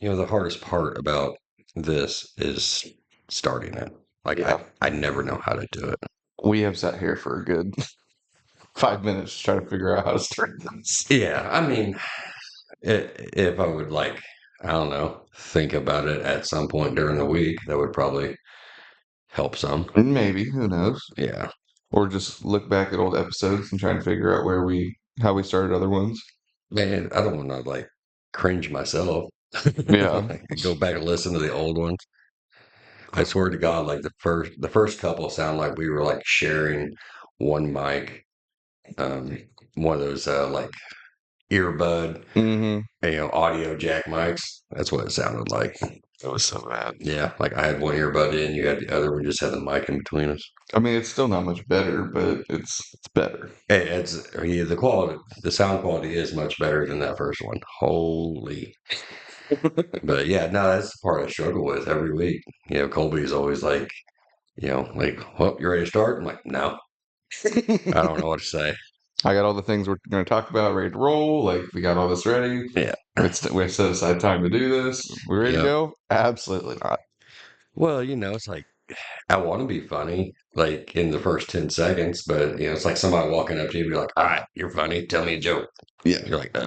the hardest part about this is starting it. Like Yeah. I never know how to do it. We have sat here for a good 5 minutes to try to figure out how to start this. Yeah, I mean, if I would I don't know, think about it at some point during the week, that would probably help some. Maybe, who knows? Yeah, Or just look back at old episodes and try and figure out how we started other ones. man, I don't want to cringe myself. Yeah. Go back and listen to the old ones. I swear to God, like the first couple sound like we were like sharing one mic, um, one of those earbud, Mm-hmm. audio jack mics. That's what it sounded like. That was so bad. Yeah, like I had one earbud in, you had the other one, just had the mic in between us. I mean, it's still not much better, but it's better. Hey, the quality, the sound quality is much better than that first one. Holy. But yeah, no, that's the part I struggle with every week. Colby's always well, you ready to start? I'm like, no, I don't know what to say. I got all the things we're going to talk about ready to roll. Like, we got all this ready. Yeah. We set aside time to do this. We ready to Yep. go? Absolutely not. Well, it's like I want to be funny, like in the first 10 seconds, but it's like somebody walking up to you and be like, all right, you're funny. Tell me a joke. Yeah. You're like,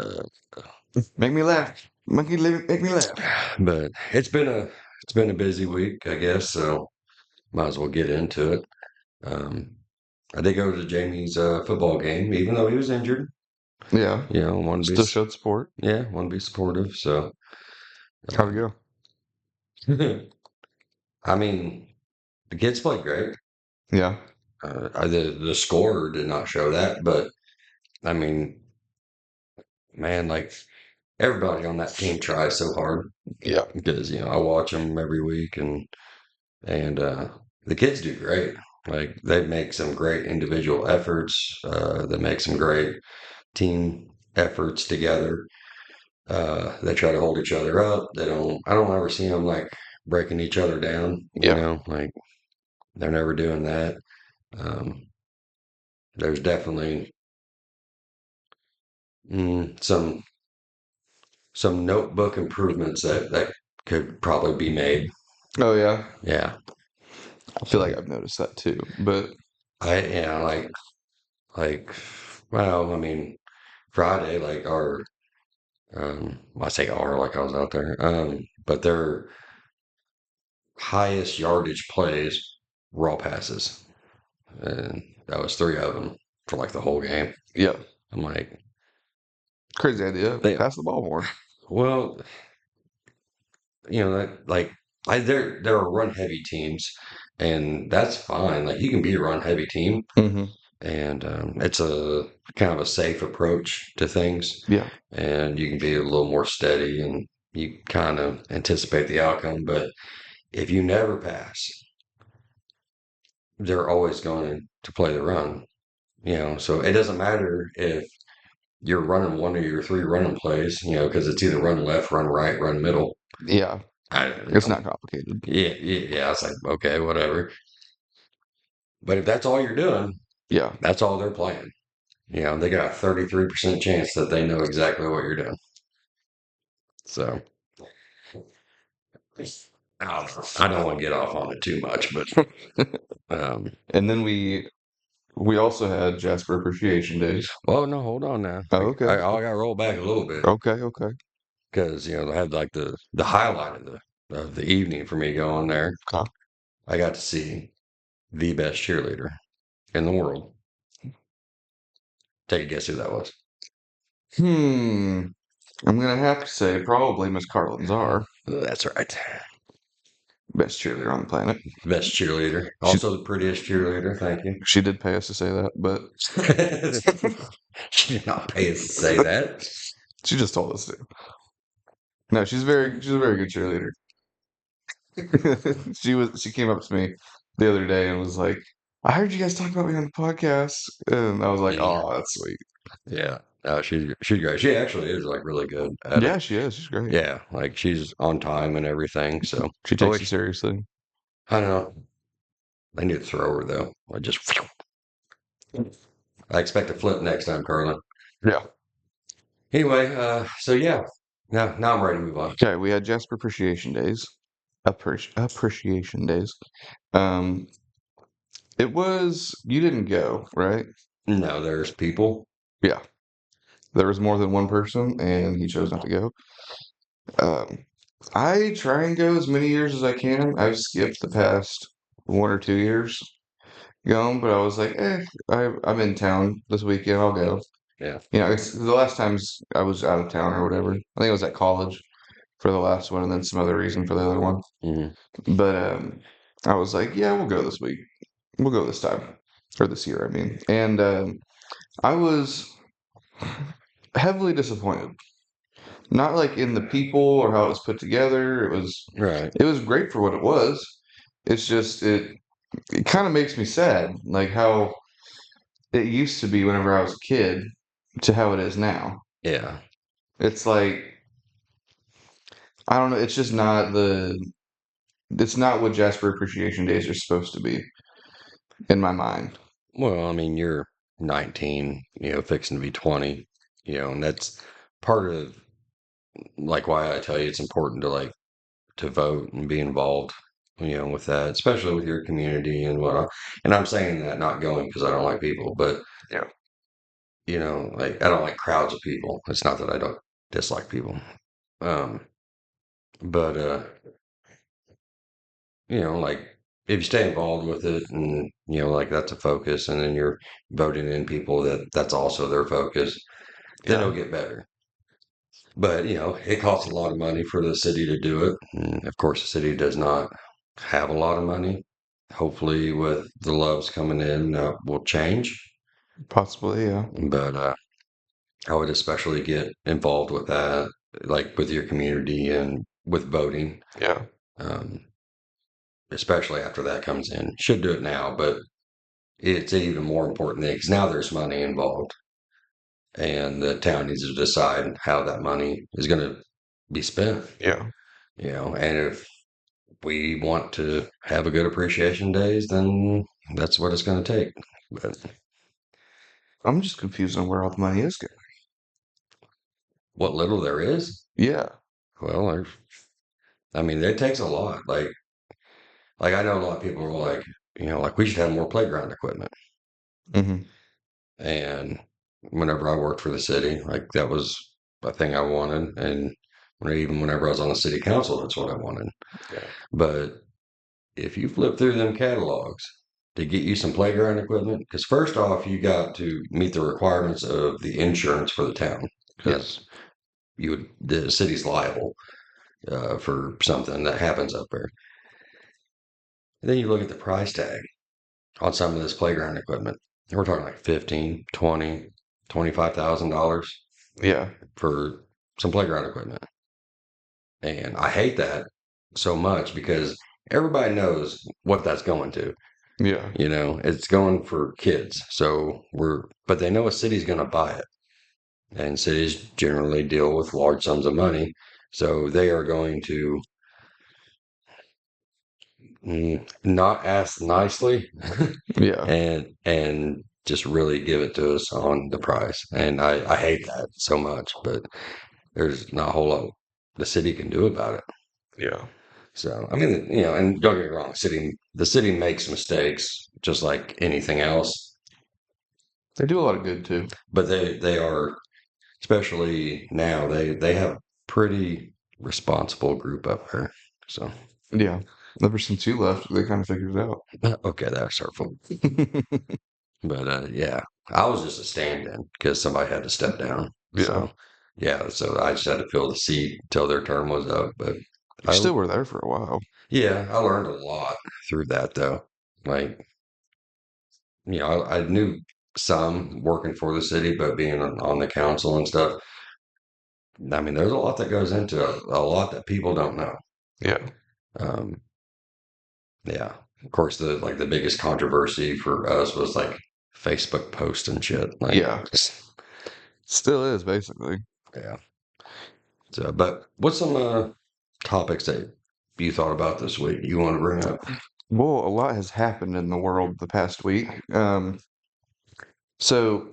Make me laugh. Make me laugh. but it's been a busy week, I guess. So might as well get into it. Um, I did go to Jamie's football game, even though he was injured. Yeah. Want to Still showed support. want to be supportive. So, How'd it go? I mean, the kids played great. Yeah. The score did not show that, but I mean, man, like everybody on that team tries so hard Yeah. because I watch them every week, and the kids do great. Like they make some great individual efforts. They make some great team efforts together. They try to hold each other up. They don't. I don't ever see them like breaking each other down. Yeah. Like they're never doing that. Um, there's definitely some notebook improvements that could probably be made. Oh, yeah. Yeah. I feel like So I've noticed that too. But like well, I mean Friday, like I say our like I was out there. But their highest yardage plays raw passes. And that was three of them for like the whole game. yeah, I'm like, crazy idea. they, Pass the ball more. well, that like they're a run heavy teams, and that's fine. Like you can be a run heavy team, Hmm. and it's a kind of a safe approach to things, Yeah. and you can be a little more steady, and you kind of anticipate the outcome. But if you never pass, they're always going to play the run. So it doesn't matter if you're running one of your three running plays, because it's either run left, run right, run middle. Yeah. I, It's not complicated. yeah, yeah, yeah. It's like, okay, whatever. But if that's all you're doing, Yeah. that's all they're playing. They got a 33% chance that they know exactly what you're doing. So I don't want to get off on it too much, but um, And then we also had Jasper Appreciation Day. well, no, hold on now. Oh, okay. I got to roll back a little bit Okay. Okay. because I had like the highlight of the evening for me going there. Okay. I got to see the best cheerleader in the world. Take a guess who that was. Hmm. I'm gonna have to say probably Miss Carlin Czar, That's right. best cheerleader on the planet. Best cheerleader. She Also the prettiest cheerleader. Thank you. she did pay us to say that, but She did not pay us to say that. she just told us to. No, she's a very good cheerleader. She came up to me the other day and was like, "I heard you guys talk about me on the podcast," and I was like, Yeah. "Oh, that's sweet." Yeah. No, she's great. She actually is like really good at it. Yeah, she is. She's great. Yeah, like she's on time and everything. So She I takes you wish seriously. I don't know. I need to throw her though. I expect a flip next time, Carlin. Yeah. Anyway, so yeah, now I'm ready to move on. Okay, we had Jasper Appreciation Days. Appreciation Days. Um, it was, you didn't go, right? No, there's people. Yeah. There was more than one person, and he chose not to go. Um, I try and go as many years as I can. I've skipped the past 1 or 2 years going, but I was like, I'm in town this weekend. I'll go. Yeah. It's the last times I was out of town or whatever. I think I was at college for the last one, and then some other reason for the other one. Hmm. But I was like, yeah, we'll go this week. We'll go this time or this year, I mean. And I was heavily disappointed. Not like in the people or how it was put together. Right. It was great for what it was. It's just it kind of makes me sad, like how it used to be whenever I was a kid to how it is now. Yeah. It's like I don't know, it's just not it's not what Jasper Appreciation Days are supposed to be in my mind. Well, I mean, you're 19, fixing to be 20, and that's part of like why I tell you it's important to like to vote and be involved, with that, especially with your community and whatnot. And I'm saying that not going because I don't like people, but Yeah, like I don't like crowds of people. It's not that I don't dislike people. Um, but like if you stay involved with it and like that's a focus and then you're voting in people that's also their focus, then yeah, it'll get better. But it costs a lot of money for the city to do it. And of course the city does not have a lot of money. Hopefully with the loves coming in will change. possibly, yeah, But I would especially get involved with that, like with your community and with voting. yeah, Um, especially after that comes in. Should do it now, but it's an even more important thing because now there's money involved, and the town needs to decide how that money is going to be spent. yeah. And if we want to have a good appreciation days, then that's what it's going to take. But I'm just confused on where all the money is going. what little there is, Yeah. well, I mean, it takes a lot. Like I know a lot of people are like, like we should have more playground equipment. Hmm. And whenever I worked for the city, like that was a thing I wanted. And even whenever I was on the city council, that's what I wanted. Yeah. But if you flip through them catalogs to get you some playground equipment, because first off, you got to meet the requirements of the insurance for the town, Yeah. because the city's liable for something that happens up there. And then you look at the price tag on some of this playground equipment. We're talking like 15, 20, $25,000 Yeah. for some playground equipment. And I hate that so much because everybody knows what that's going to. Yeah. It's going for kids. But they know a city's going to buy it. And cities generally deal with large sums of money. So they are going to not ask nicely Yeah. and just really give it to us on the price. And I hate that so much, but there's not a whole lot the city can do about it. Yeah. So I mean, and don't get me wrong, the city makes mistakes just like anything else, They do a lot of good too. but they are, especially now, they have pretty responsible group up there. So Yeah. Ever since you left, they kind of figured it out. okay, that's hurtful. But yeah, I was just a stand-in because somebody had to step down. Yeah. So yeah, so I just had to fill the seat till their term was up. But You I, still were there for a while. yeah, I learned a lot through that though. Like, I knew some working for the city, but being on the council and stuff, I mean, there's a lot that goes into it, a lot that people don't know. Yeah. Um, yeah, of course, the biggest controversy for us was like Facebook posts and shit. Like, Yeah. Still is basically. yeah. So, but what's some topics that you thought about this week you want to bring up? Well, a lot has happened in the world the past week. So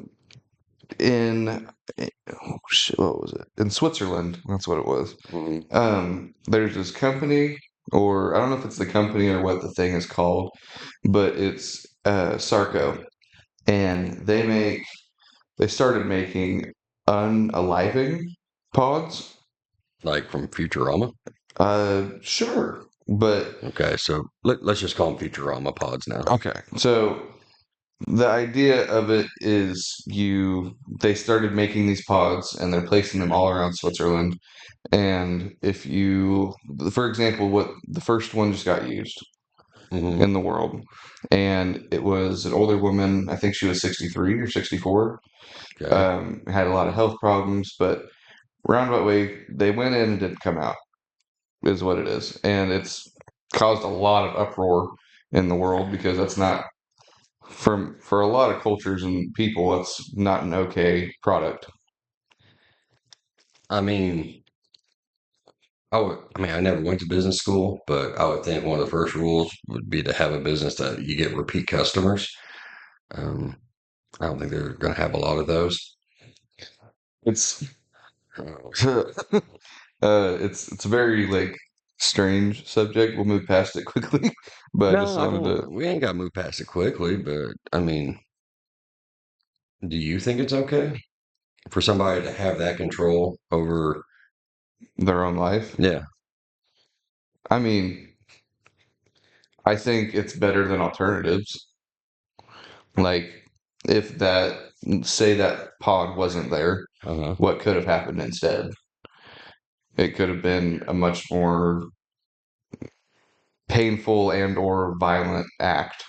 in oh shit, what was it? In Switzerland. That's what it was. Mhm. There's this company, or I don't know if it's the company or what the thing is called, but it's Sarco, and they started making unaliving pods. Like from Futurama. Sure, but Okay, so let's just call them Futurama pods now. okay. So the idea of it is they started making these pods and they're placing them all around Switzerland. And if you, for example, what the first one just got used Hmm. in the world, and it was an older woman. I think she was 63 or 64. Okay. Had a lot of health problems, but roundabout way, they went in and didn't come out, is what it is. And it's caused a lot of uproar in the world because that's not, for a lot of cultures and people, that's not an okay product. I mean, I never went to business school, but I would think one of the first rules would be to have a business that you get repeat customers. Um, I don't think they're going to have a lot of those. It's Uh, it's a very like strange subject. We'll move past it quickly, but I just no, I wanted don't. to. We ain't got to move past it quickly, but I mean, do you think it's okay for somebody to have that control over? Their own life. Yeah. I mean, I think it's better than alternatives. Like, if say that pod wasn't there, Uh-huh. what could have happened instead? It could have been a much more painful and or violent act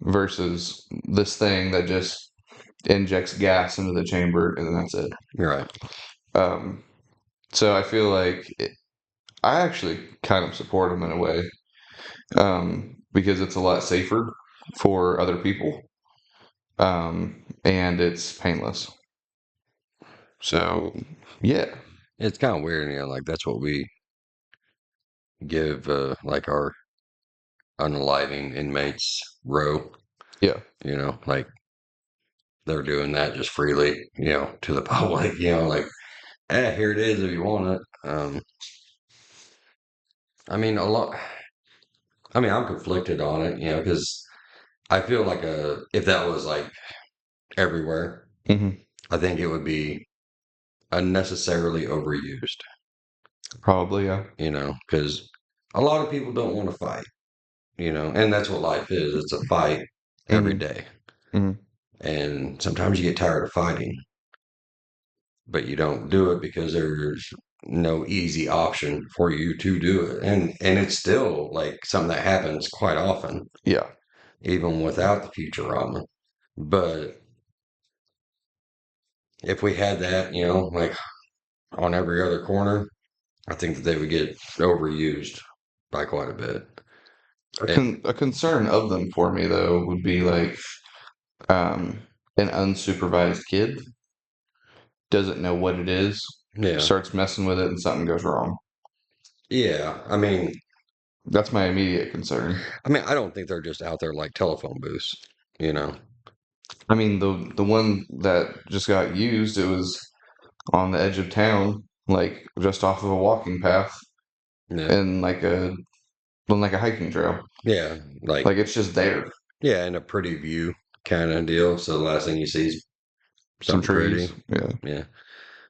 versus this thing that just injects gas into the chamber and then that's it. You're right. Um, so I feel like I actually kind of support them in a way because it's a lot safer for other people and it's painless. So yeah, It's kind of weird, like that's what we give like our unaliving inmates row, yeah, like they're doing that just freely, to the public, like, here it is if you want it. I mean, a lot, I'm conflicted on it, because I feel like if that was like everywhere, hmm I think it would be unnecessarily overused, probably yeah. because a lot of people don't want to fight, and that's what life is. It's a fight every hmm day. hmm And sometimes you get tired of fighting, but you don't do it because there's no easy option for you to do it. And it's still like something that happens quite often, Yeah, even without the Futurama. But if we had that, like on every other corner, I think that they would get overused by quite a bit. And a concern of them for me though would be like um, an unsupervised kid doesn't know what it is, yeah, starts messing with it, and something goes wrong. yeah. That's my immediate concern. I don't think they're just out there like telephone booths, you know. I mean, the one that just got used, it was on the edge of town, like just off of a walking path Yeah, and like a hiking trail. yeah, like Like it's just there. yeah, in a pretty view kind of deal. So the last thing you see is Some something trees. pretty. Yeah. Yeah.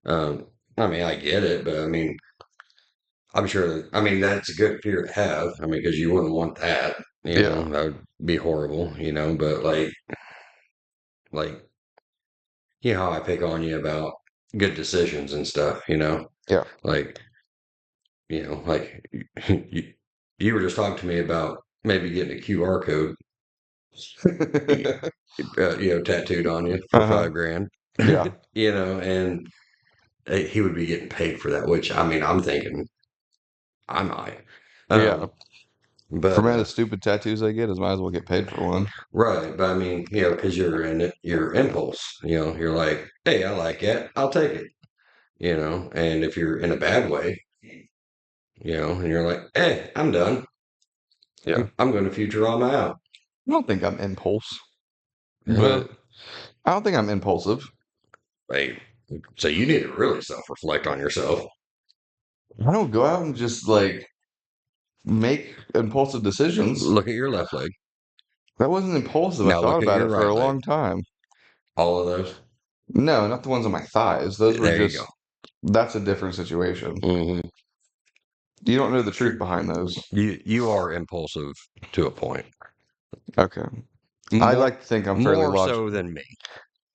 Um, I get it, but I'm sure that, that's a good fear to have. Because you wouldn't want that, Yeah. that would be horrible, but like, how I pick on you about good decisions and stuff, Yeah. like, like you, you were just talking to me about maybe getting a QR code, tattooed on you for Uh-huh. 5 grand, Yeah. and he would be getting paid for that, which I'm thinking I might. Yeah. Um, For but me, the stupid tattoos I get, I might as well get paid for one. right, but because you're in it, your impulse, you're like, hey, I like it, I'll take it, and if you're in a bad way, and you're like, hey, I'm done, Yeah. I'm going to Futurama out. I don't think I'm impulse, Well, but I don't think I'm impulsive. Like, so you need to really self-reflect on yourself. I don't go out and just like make impulsive decisions. Look at your left leg. That wasn't impulsive. I Now thought look at about your it for right a leg. long time. All of those. No, not the ones on my thighs. Those were There you go. just, that's a different situation. Hmm. You don't know the truth behind those. You are impulsive to a point. Okay. I More like to think I'm fairly more so logical. than me.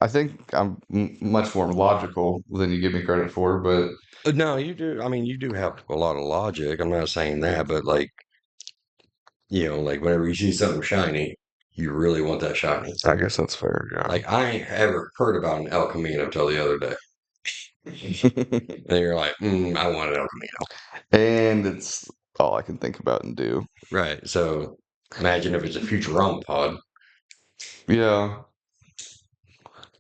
I think I'm much more logical than you give me credit for, but No, you do. I mean, you do have a lot of logic. I'm not saying that, but like, like whenever you see something shiny, you really want that shiny. I guess that's fair, Like I ain't ever heard about an El Camino till the other day. yeah. And you're like, I want an El Camino. And it's all I can think about and do. Right. So imagine if it's a Futurama pod. Yeah.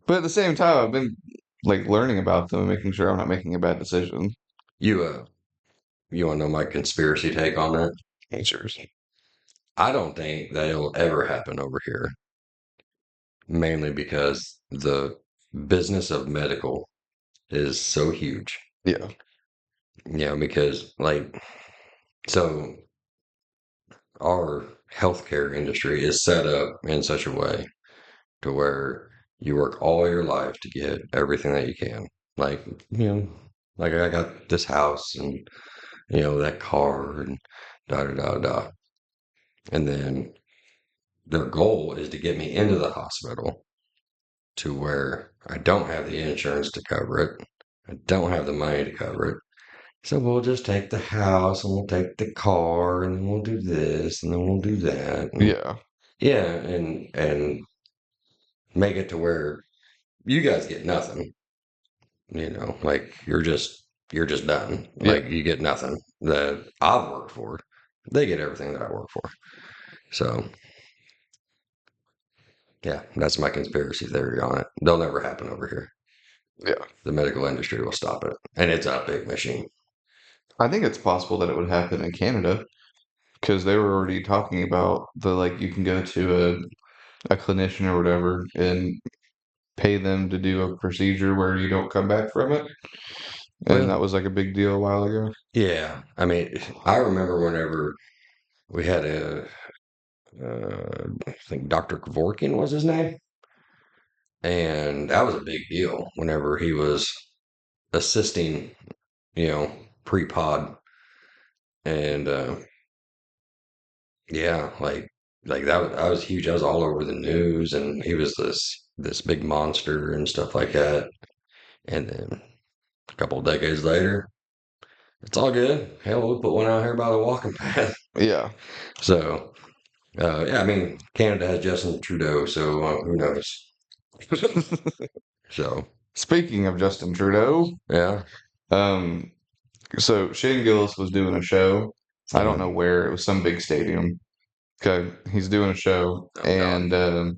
But at the same time, I've been like learning about them and making sure I'm not making a bad decision. You you want to know my conspiracy take on that? It's yours. I don't think that'll ever happen over here, mainly because the business of medical is so huge. Yeah. Because like so our healthcare industry is set up in such a way to where you work all your life to get everything that you can. Like, like I got this house and that car and da da da da. And then their goal is to get me into the hospital to where I don't have the insurance to cover it. I don't have the money to cover it. So we'll just take the house and we'll take the car and then we'll do this and then we'll do that. And Yeah. yeah, and make it to where you guys get nothing. Like you're just done. Like Yeah. you get nothing that I've worked for. They get everything that I work for. So yeah, that's my conspiracy theory on it. They'll never happen over here. Yeah. The medical industry will stop it. And it's a big machine. I think it's possible that it would happen in Canada because they were already talking about the like you can go to a clinician or whatever and pay them to do a procedure where you don't come back from it. And Well, that was like a big deal a while ago. yeah. I mean, I remember whenever we had I think Dr. Kevorkian was his name. And that was a big deal whenever he was assisting, you know, pre-pod. And yeah, like that was huge. That was all over the news, and he was this big monster and stuff like that. And then a couple of decades later, it's all good. Hell, we put one out here by the walking path. Yeah. So yeah, I mean, Canada has Justin Trudeau, so who knows? So Speaking of Justin Trudeau, yeah, um, so Shane Gillis was doing a show. I don't uh, know where. It was some big stadium. Okay, he's doing a show, oh God, and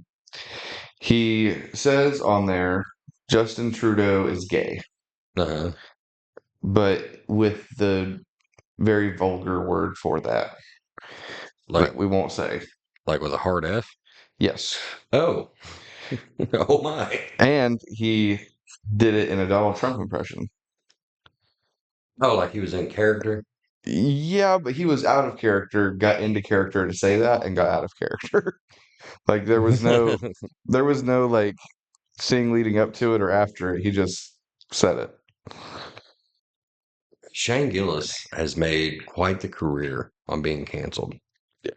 he says on there, Justin Trudeau is gay, uh, but with the very vulgar word for that like that we won't say. like with a hard F. Yes, Oh, oh my. and he did it in a Donald Trump impression. Oh, like he was in character. Yeah, but he was out of character, got into character to say that, and got out of character. Like there was no like seeing leading up to it or after it. He just said it. Shane Gillis has made quite the career on being canceled. Yeah.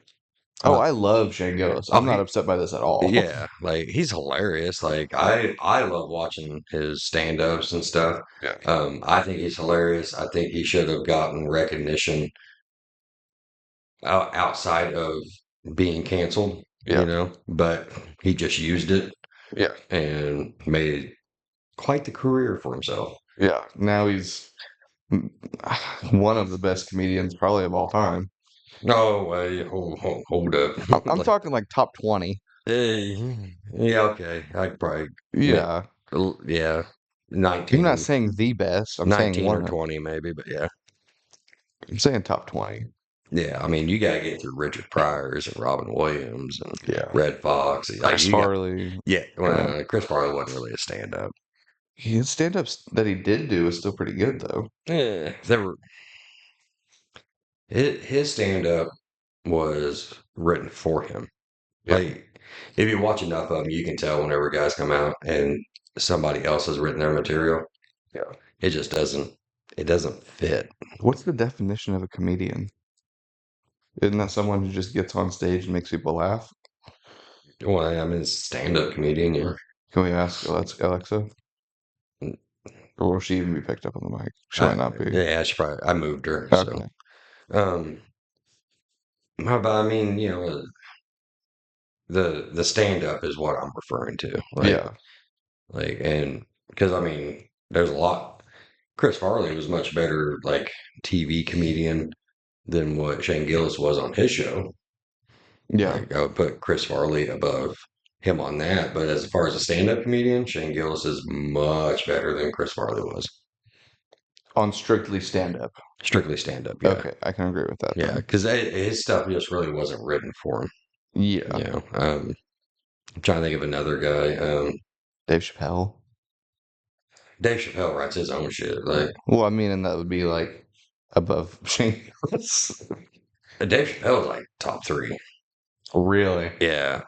Oh, Uh, I love Shane Gillis. oh, I'm not upset by this at all. yeah, like he's hilarious. Like I love watching his stand-ups and stuff. Yeah. I think he's hilarious. I think he should have gotten recognition outside of being canceled, Yeah. but he just used it Yeah. and made quite the career for himself. Yeah. Now he's one of the best comedians probably of all time. No, hold up. I'm Like, talking like top 20. yeah, okay. I could probably make, Yeah. yeah, I'm not 19, saying the best. I'm saying 19 one or of. 20 maybe, but yeah. I'm saying top 20. Yeah, I mean, you gotta get through Richard Pryor's and Robin Williams and Yeah. Red Fox. Like Chris you got, Farley. yeah. Yeah. Well, Chris Farley wasn't really a stand-up. His stand-ups that he did do is still pretty good though. There were his stand up was written for him. Yeah. Like if you watch enough of them, you can tell whenever guys come out and somebody else has written their material, Yeah. it just doesn't fit. What's the definition of a comedian? Isn't that someone who just gets on stage and makes people laugh? Well, I mean, it's stand up comedian, yeah. Can we ask Alexa? Or will she even be picked up on the mic? She might not be. Yeah, she probably I moved her, so Okay. um but I mean, the stand up is what I'm referring to. Yeah. And because I mean, there's a lot. Chris Farley was much better like TV comedian than what Shane Gillis was on his show. Yeah. Like I would put Chris Farley above him on that, but as far as a stand-up comedian, Shane Gillis is much better than Chris Farley was. On strictly stand-up. Strictly stand-up, yeah, Okay, I can agree with that yeah, then. because his stuff just really wasn't written for him. Yeah. I'm trying to think of another guy. Dave Chappelle. Dave Chappelle writes his own shit. Yeah. Like Well, I mean, and that would be like above Shane Gillis. Dave Chappelle's like top three. Really? Yeah,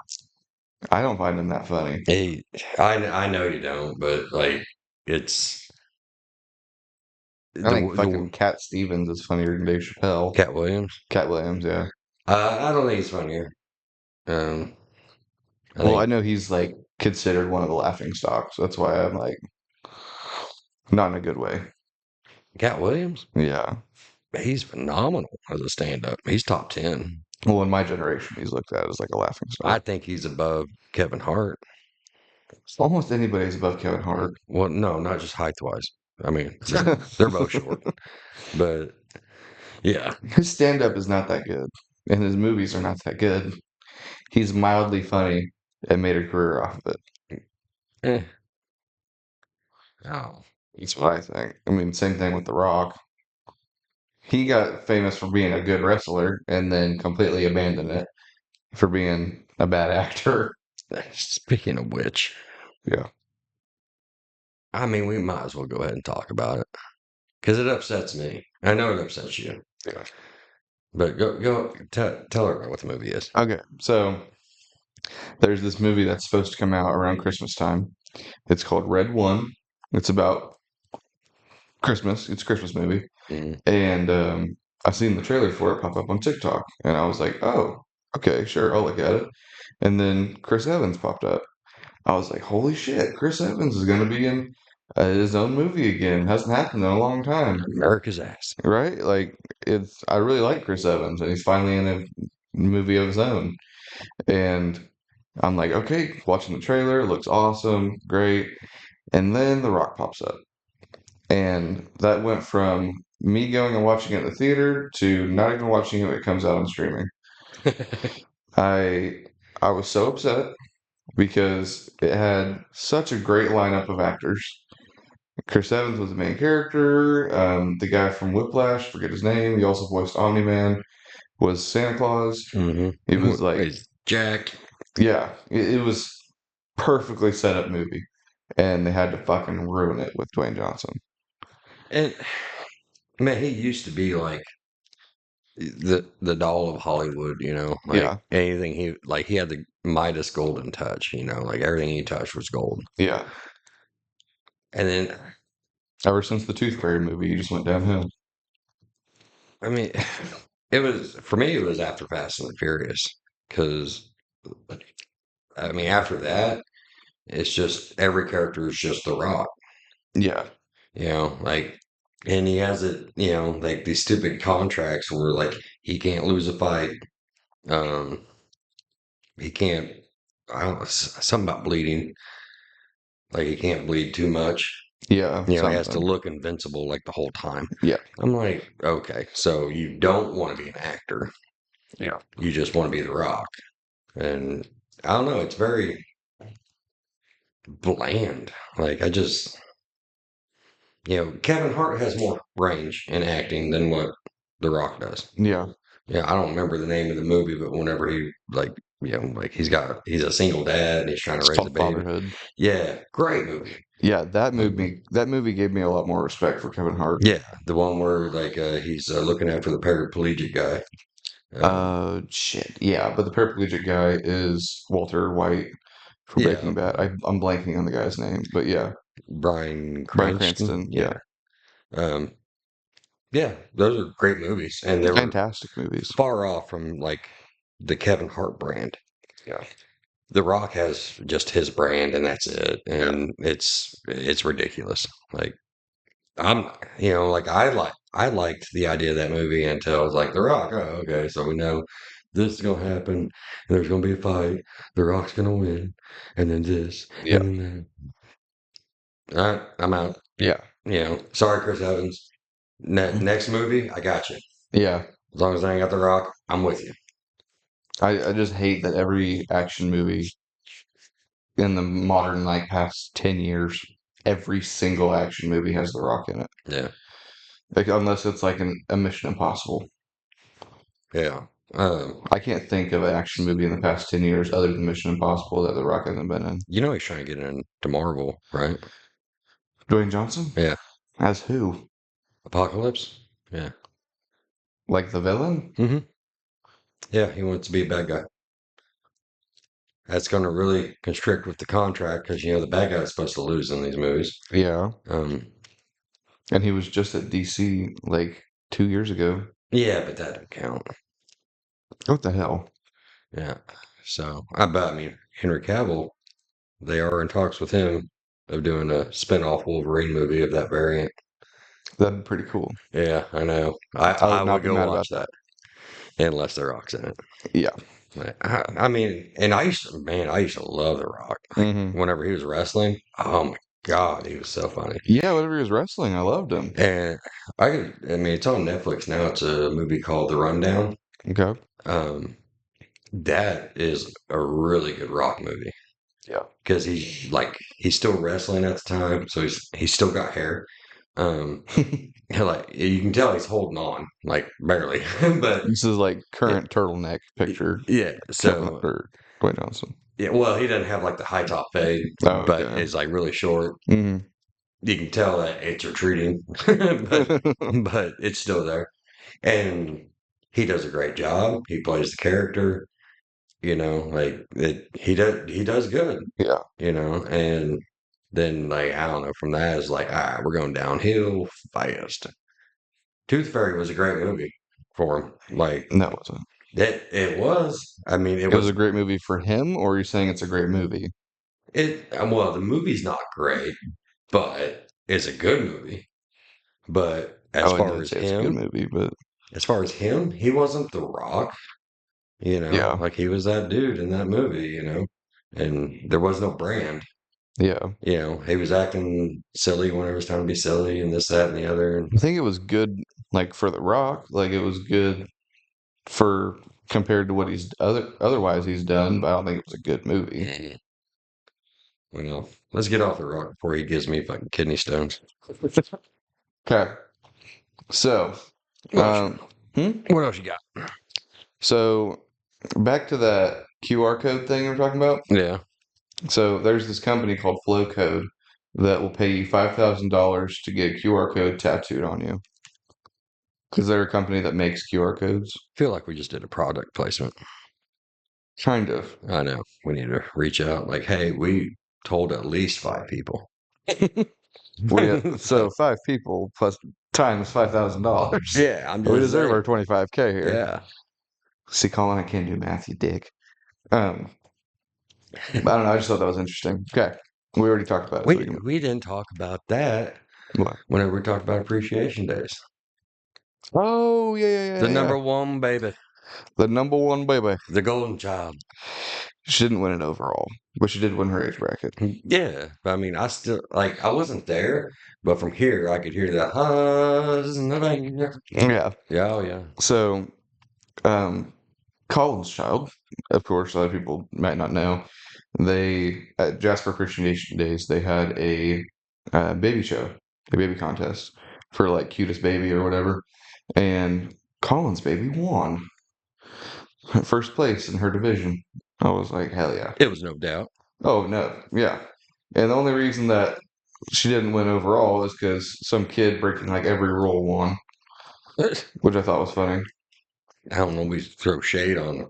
I don't find him that funny. he. I know you don't, but like it's I think the fucking Cat Stevens is funnier than Dave Chappelle. Cat Williams. Cat Williams, yeah. I don't think he's funnier. Um, I Well, I think know he's like considered one of the laughing stocks. That's why I'm like, not in a good way. Cat Williams. Yeah. He's phenomenal as a stand-up. He's top 10. Well, in my generation, he's looked at as like a laughing I stock. think he's above Kevin Hart. Almost anybody's above Kevin Hart. Well, no, not just height-wise. I mean, they're both short, but yeah. His stand up is not that good, and his movies are not that good. He's mildly funny and made a career off of it. Eh. Oh, That's what I think. I mean, same thing with The Rock. He got famous for being a good wrestler and then completely abandoned it for being a bad actor. speaking of which, Yeah. I mean, we might as well go ahead and talk about it because it upsets me. I know it upsets you, Yeah. but go tell her what the movie is. Okay. So there's this movie that's supposed to come out around Christmas time. It's called Red One. It's about Christmas. It's a Christmas movie. Mm. And I seen the trailer for it pop up on TikTok, and I was like, "Oh, okay, sure, I'll look at it." And then Chris Evans popped up. I was like, "Holy shit, Chris Evans is going to be in his own movie again. Hasn't happened in a long time, America's ass. right?" Like, it's I really like Chris Evans, and he's finally in a movie of his own. And I'm like, "Okay," watching the trailer, it looks awesome, great. And then The Rock pops up. And that went from me going and watching it in the theater to not even watching it when it comes out on streaming. I I was so upset because it had such a great lineup of actors. Chris Evans was the main character. The guy from Whiplash, forget his name, he also voiced Omni-Man, was Santa Claus. It was like, He's Jack. yeah, it was perfectly set up movie, and they had to fucking ruin it with Dwayne Johnson. And man, he used to be like the doll of Hollywood, like Yeah, anything he had the Midas golden touch, like everything he touched was gold. yeah. And then Ever since the Tooth Fairy movie, he just went downhill. I mean, it was for me it was after Fast and the Furious because I mean after that it's just every character is just The Rock, Yeah, like and he has it, like these stupid contracts where like he can't lose a fight. Um, he can't. I don't something about bleeding. Like he can't bleed too much. yeah, He has to something. look invincible like the whole time. Yeah, I'm like, okay, so you don't want to be an actor. yeah, You just want to be The Rock. And I don't know, it's very bland. Like I just, Kevin Hart has more range in acting than what The Rock does. yeah. Yeah, I don't remember the name of the movie, but whenever he like he's a single dad and he's trying to It's raise a called baby. Fatherhood. Yeah, great movie. Yeah, Um, that movie gave me a lot more respect for Kevin Hart. yeah, the one where like he's looking after the paraplegic guy. Shit. Yeah, but the paraplegic guy is Walter White from Yeah, Breaking Bad. I'm blanking on the guy's name, but yeah, Bryan Bryan Cranston. Cranston. Yeah, Yeah, um, yeah, those are great movies, and they were fantastic movies. far off from like the Kevin Hart brand. Yeah, The Rock has just his brand, and that's it, yeah, and it's ridiculous. Like I'm, like I liked the idea of that movie until I was like, The Rock. Oh, okay, so we know this is gonna happen. And there's gonna be a fight. The Rock's gonna win, and then this, yeah, and then that. All right, I'm out. yeah. Sorry, Chris Evans. Next movie, I got you. Yeah, As long as I ain't got The Rock, I'm with you. I just hate that every action movie in the modern like past 10 years, every single action movie has The Rock in it. Yeah, Like unless it's like a Mission Impossible. yeah. Um, I can't think of an action movie in the past 10 years other than Mission Impossible that The Rock hasn't been in. he's trying to get into Marvel, right? Dwayne Johnson? Yeah, As who? Apocalypse. Yeah. Like the villain? hmm Yeah, he wants to be a bad guy. That's going to really constrict with the contract because the bad guy's supposed to lose in these movies. Yeah. Um, And he was just at DC like 2 years ago. yeah, but that don't count. What the hell? Yeah. So I mean, Henry Cavill, they are in talks with him of doing a spin-off Wolverine movie of that variant. That'd be pretty cool. Yeah, I know. I I I would would not be go mad watch about that that. unless The Rock's in it. Yeah. Like, I mean, and I used to love The Rock. Like hmm whenever he was wrestling, oh my God, he was so funny. Yeah, whenever he was wrestling, I loved him. And I mean, it's on Netflix now. It's a movie called The Rundown. Okay. Um, that is a really good Rock movie Yeah. because he's still wrestling at the time, so he's still got hair. Um, like you can tell he's holding on, like barely, but This is like it, current turtleneck picture yeah. Kevin So or Dwayne Johnson. yeah, well, he doesn't have like the high top fade, Oh, but okay. it's like really short. hmm You can tell that it's retreating, but it's still there. And he does a great job. He plays the character, he does good, Yeah. and then like I don't know, from that it's like, all right, we're going downhill fast. Tooth Fairy was a great movie for him. Like No, it wasn't. it was. I mean, it It was was a great movie for him, or are you saying it's a great movie? well, the movie's not great, but it's a good movie. But I wouldn't even say it's a good movie, but as far as him, he wasn't The Rock. yeah, Like he was that dude in that movie, and there was no brand. yeah. He was acting silly whenever it was time to be silly and this, that, and the other. And I think it was good, like for The Rock, like it was good for compared to what otherwise he's done, but I don't think it was a good movie. eh, let's get off The Rock before he gives me fucking kidney stones. Okay, so, What else? um, hmm? What else you got? So back to that QR code thing we are talking about. Yeah. So there's this company called Flowcode that will pay you $5,000 to get a QR code tattooed on you because they're a company that makes QR codes. Feel like we just did a product placement. Kind of. I know. We need to reach out. Like, hey, we told at least 5 people. So 5 people plus times $5,000. Yeah, I'm We just deserve saying. our 25K here. Yeah. See, Colin, I can't do math, you dick. Um, I don't know. I just thought that was interesting. Okay, we already talked about it, so we We can. we didn't talk about that What? whenever we talked about appreciation days. Oh yeah, yeah, The yeah, yeah. number one baby, The number one baby. the golden child. She didn't win it overall, but she did win her age bracket. Yeah, but I mean, I still like I wasn't there, but from here I could hear that. Husband. Yeah. Yeah, oh yeah. So, um, Colin's child, of course, a lot of people might not know, they at Jasper Appreciation Days they had a baby show, a baby contest for like cutest baby or whatever, and Colin's baby won first place in her division. I was like, hell yeah! It was no doubt. Oh no, yeah. And the only reason that she didn't win overall is because some kid breaking like every rule won, I which I thought was funny. don't know. We throw shade on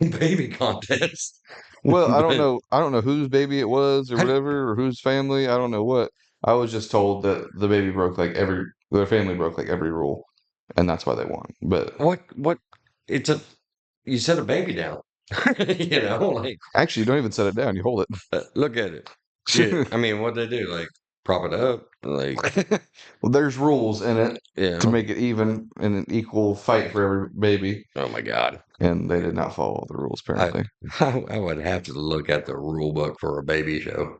baby contest, Well, I don't but know. I don't know whose baby it was or how do whatever, or whose family. I don't know what. I was just told that the baby broke like their family broke like every rule, and that's why they won. But what? It's a you set a baby down. Like actually, you don't even set it down. You hold look at it. Yeah, it. I mean, what they do? Like prop it up? Like Well, there's rules in it you to know? make it even and an equal fight for every baby, Oh my God. and they did not follow the rules I apparently. I would have to look at the rule book for a baby show.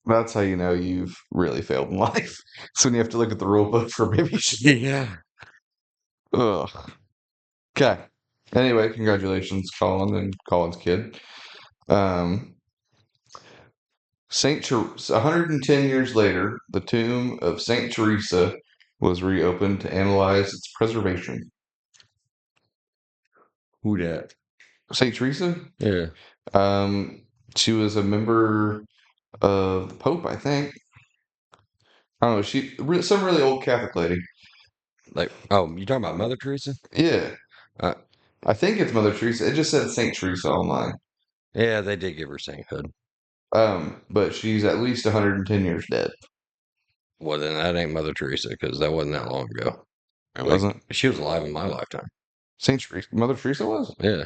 That's how you know you've really failed in life. So when you have to look at the rule book for baby shit. Yeah. Ugh. Okay. Anyway, congratulations, Colin and Colin's kid. Um, 110 years later, the tomb of Saint Teresa was reopened to analyze its preservation. Who that? Saint Teresa? Yeah. Um, she was a member of the Pope, I think. I don't know. Some really old Catholic lady. Like, oh, you talking about Mother Teresa? Yeah, Uh, I think it's Mother Teresa. It just said Saint Teresa online. yeah, they did give her sainthood. But she's at least 110 years dead. Well, then that ain't Mother Teresa because that wasn't that long ago. It Like, wasn't she was alive in my lifetime. Saint Teresa. Mother Teresa was? Yeah.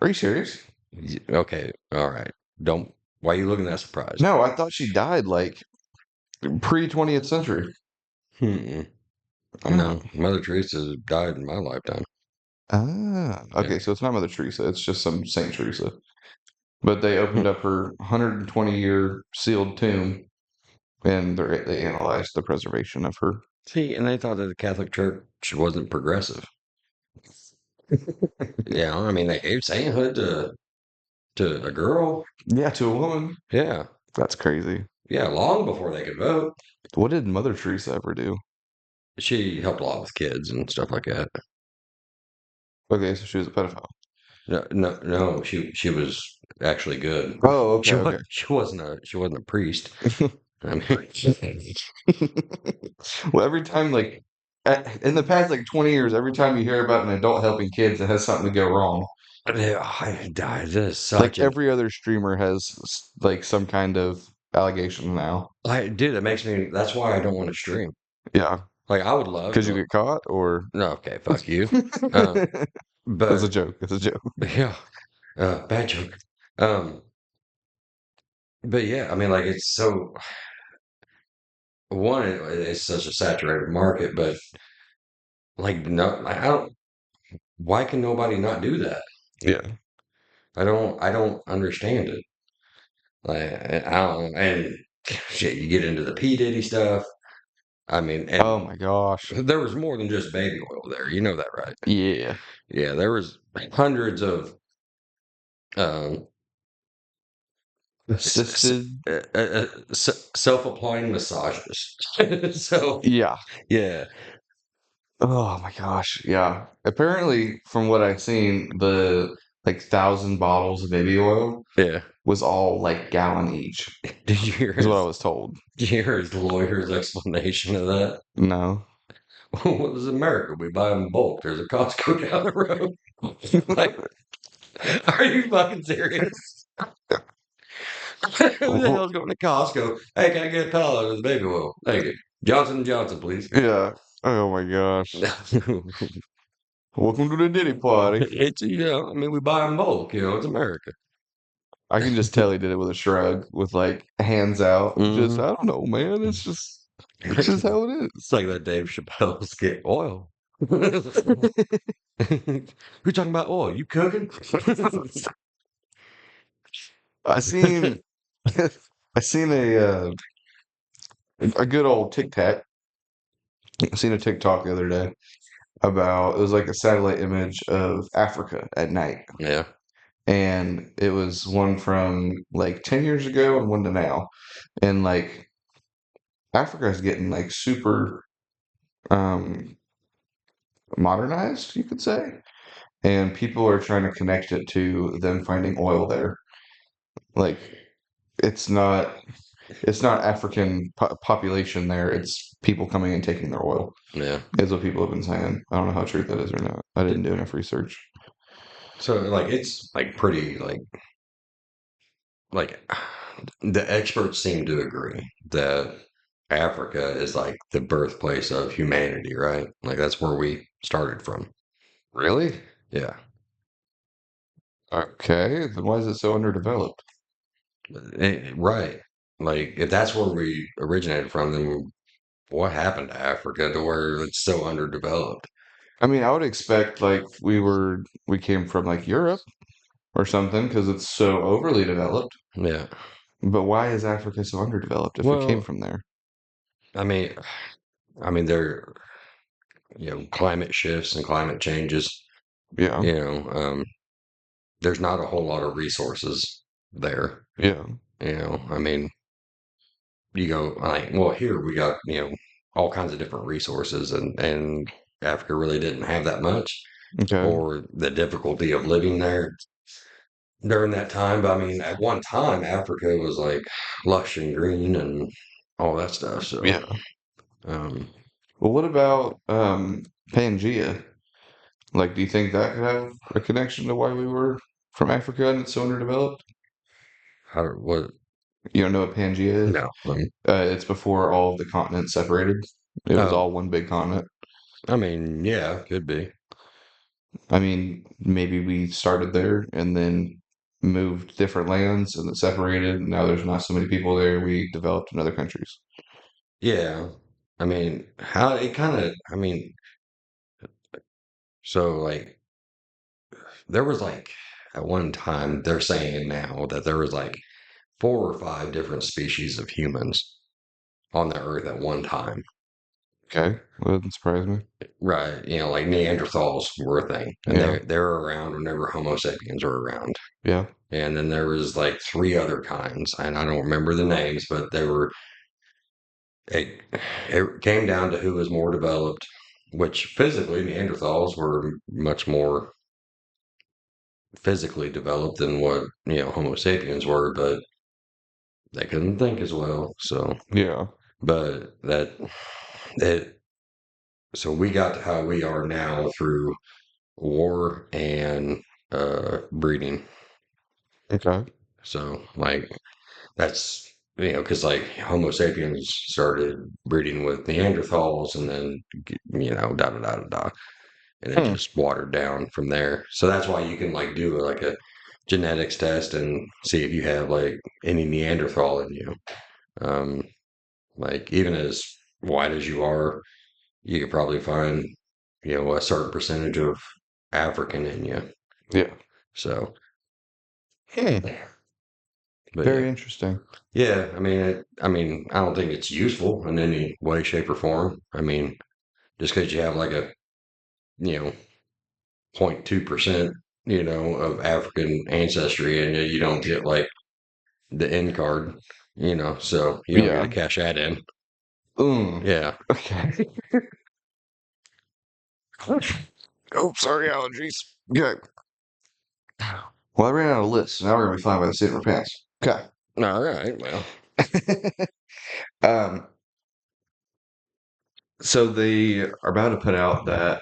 Are you serious? Okay. All right. Don't. Why are you looking that surprised? No, I thought she died like pre 20th century. Mm-mm. Oh. No, Mother Teresa died in my lifetime. Ah, Yeah. okay, so it's not Mother Teresa, it's just some Saint Teresa. But they Hmm. opened up her 120-year sealed tomb and they analyzed the preservation of her. See, and they thought that the Catholic Church wasn't progressive. Yeah, I mean, they gave sainthood to a girl. Yeah, to a woman. Yeah. That's crazy. Yeah, long before they could vote. What did Mother Teresa ever do? She helped a lot with kids and stuff like that. Okay, so she was a pedophile. No, no, no. She was actually good. Oh, okay, okay. She wasn't a priest. I mean, Well, every time, like, in the past, like, 20 years, every time you hear about an adult helping kids, it has something to go wrong. yeah, I died. This is Like, such an every other streamer has, like, some kind of allegation now. dude. It makes me. That's why I don't want to stream. Yeah, Like I would love because you to. get caught, or No, okay, fuck you. Uh, it's a but joke. It's a joke. yeah, bad joke. Um, but yeah, I mean, like it's so one. It's such a saturated market, but like no, I don't. Why can nobody not do that? Yeah. I don't understand it. Like I don't. And shit, you get into the P Diddy stuff. I mean, Oh and my gosh. there was more than just baby oil there. You know that, right? Yeah. Yeah, there was hundreds of um, Assisted. self-applying massages. So Yeah. yeah, Oh my gosh. Yeah. Apparently, from what I've seen, the like 1,000 bottles of baby oil yeah. was all like gallon each, Did you hear is what I his? was told. Did you hear his lawyer's explanation of that? No. Well, this is America. We buy them in bulk. There's a Costco down the road. Like, are you fucking serious? Who the hell's going to Costco? Hey, can I get a pallet of the baby oil? Thank you. Johnson& Johnson, please. Yeah. Oh my gosh. Welcome to the Diddy party. It's, I mean, we buy them bulk, it's America. I can just tell he did it with a shrug, with like hands out. Just, Hmm. I don't know, man. It's just how it It's like that Dave Chappelle skit, oil. Who's talking about oil? You cooking? is. I seen, I seen a good old Tic Tac. I seen a TikTok the other day about it was like a satellite image of Africa at night. Yeah. And it was one from like 10 years ago and one to now. And like Africa is getting like super um modernized, you could say. And people are trying to connect it to them finding oil there. Like it's not. it's not African population there. It's people coming and taking their oil. Yeah. Is what people have been saying. I don't know how true that is or not. I didn't do enough research. So like it's like pretty like the experts seem to agree that Africa is like the birthplace of humanity, right? Like that's where we started from. Really? Yeah. Okay, then why is it so underdeveloped? Right. Like if that's where we originated from, then what happened to Africa to where it's so underdeveloped? I mean, I would expect like we came from like Europe or something because it's so overly developed. Yeah. But why is Africa so underdeveloped if we came Well, from there? I mean, there, climate shifts and climate changes, Yeah, you know, there's not a whole lot of resources there. yeah. I mean, you go like, well, here we got, all kinds of different resources and Africa really didn't have that much Okay. or the difficulty of living there during that time. But I mean, at one time, Africa was like lush and green and all that stuff. So, Yeah. um, Well, what about Pangea? Like, do you think that could have a connection to why we were from Africa and it's so underdeveloped? what? You don't know what Pangea is? No. It's before all of the continents separated. It was Oh, all one big continent. I mean, yeah, could be. I mean, maybe we started there and then moved different lands and then separated. And now there's not so many people there. We developed in other countries. Yeah. I mean, how it kind of, I mean, so like there was like at one time, they're saying now that there was like 4 or 5 different species of humans on the earth at one time. Okay, well, that doesn't surprise me. Right. Like Neanderthals were a thing. And Yeah, they were around whenever Homo sapiens were around. yeah, And then there was like 3 other kinds, and I don't remember the names, but they were it it came down to who was more developed, which physically Neanderthals were much more physically developed than what, Homo sapiens were, but they couldn't think as well. So, yeah. but that so we got to how we are now through war and breeding. Okay. So, like that's because like Homo sapiens started breeding with Neanderthals, and then da da da da da, and it Hmm. just watered down from there. So that's why you can like do like a genetics test and see if you have like any Neanderthal in you. Um, like even as white as you are, you could probably find a certain percentage of African in you. Yeah. So, Hmm. but yeah. Very interesting. Yeah, I mean, I don't think it's useful in any way, shape, or form. I mean, just because you have like a, you know, 0.2%, of African ancestry and you don't get like the N card, so you don't get to Yeah. cash that in. Mm. Yeah. Okay. Oh, sorry, allergies. Okay. Well, I ran out of lists. Now we're gonna be flying by the seat of our pants. Okay. All right. Well, Um, so they are about to put out that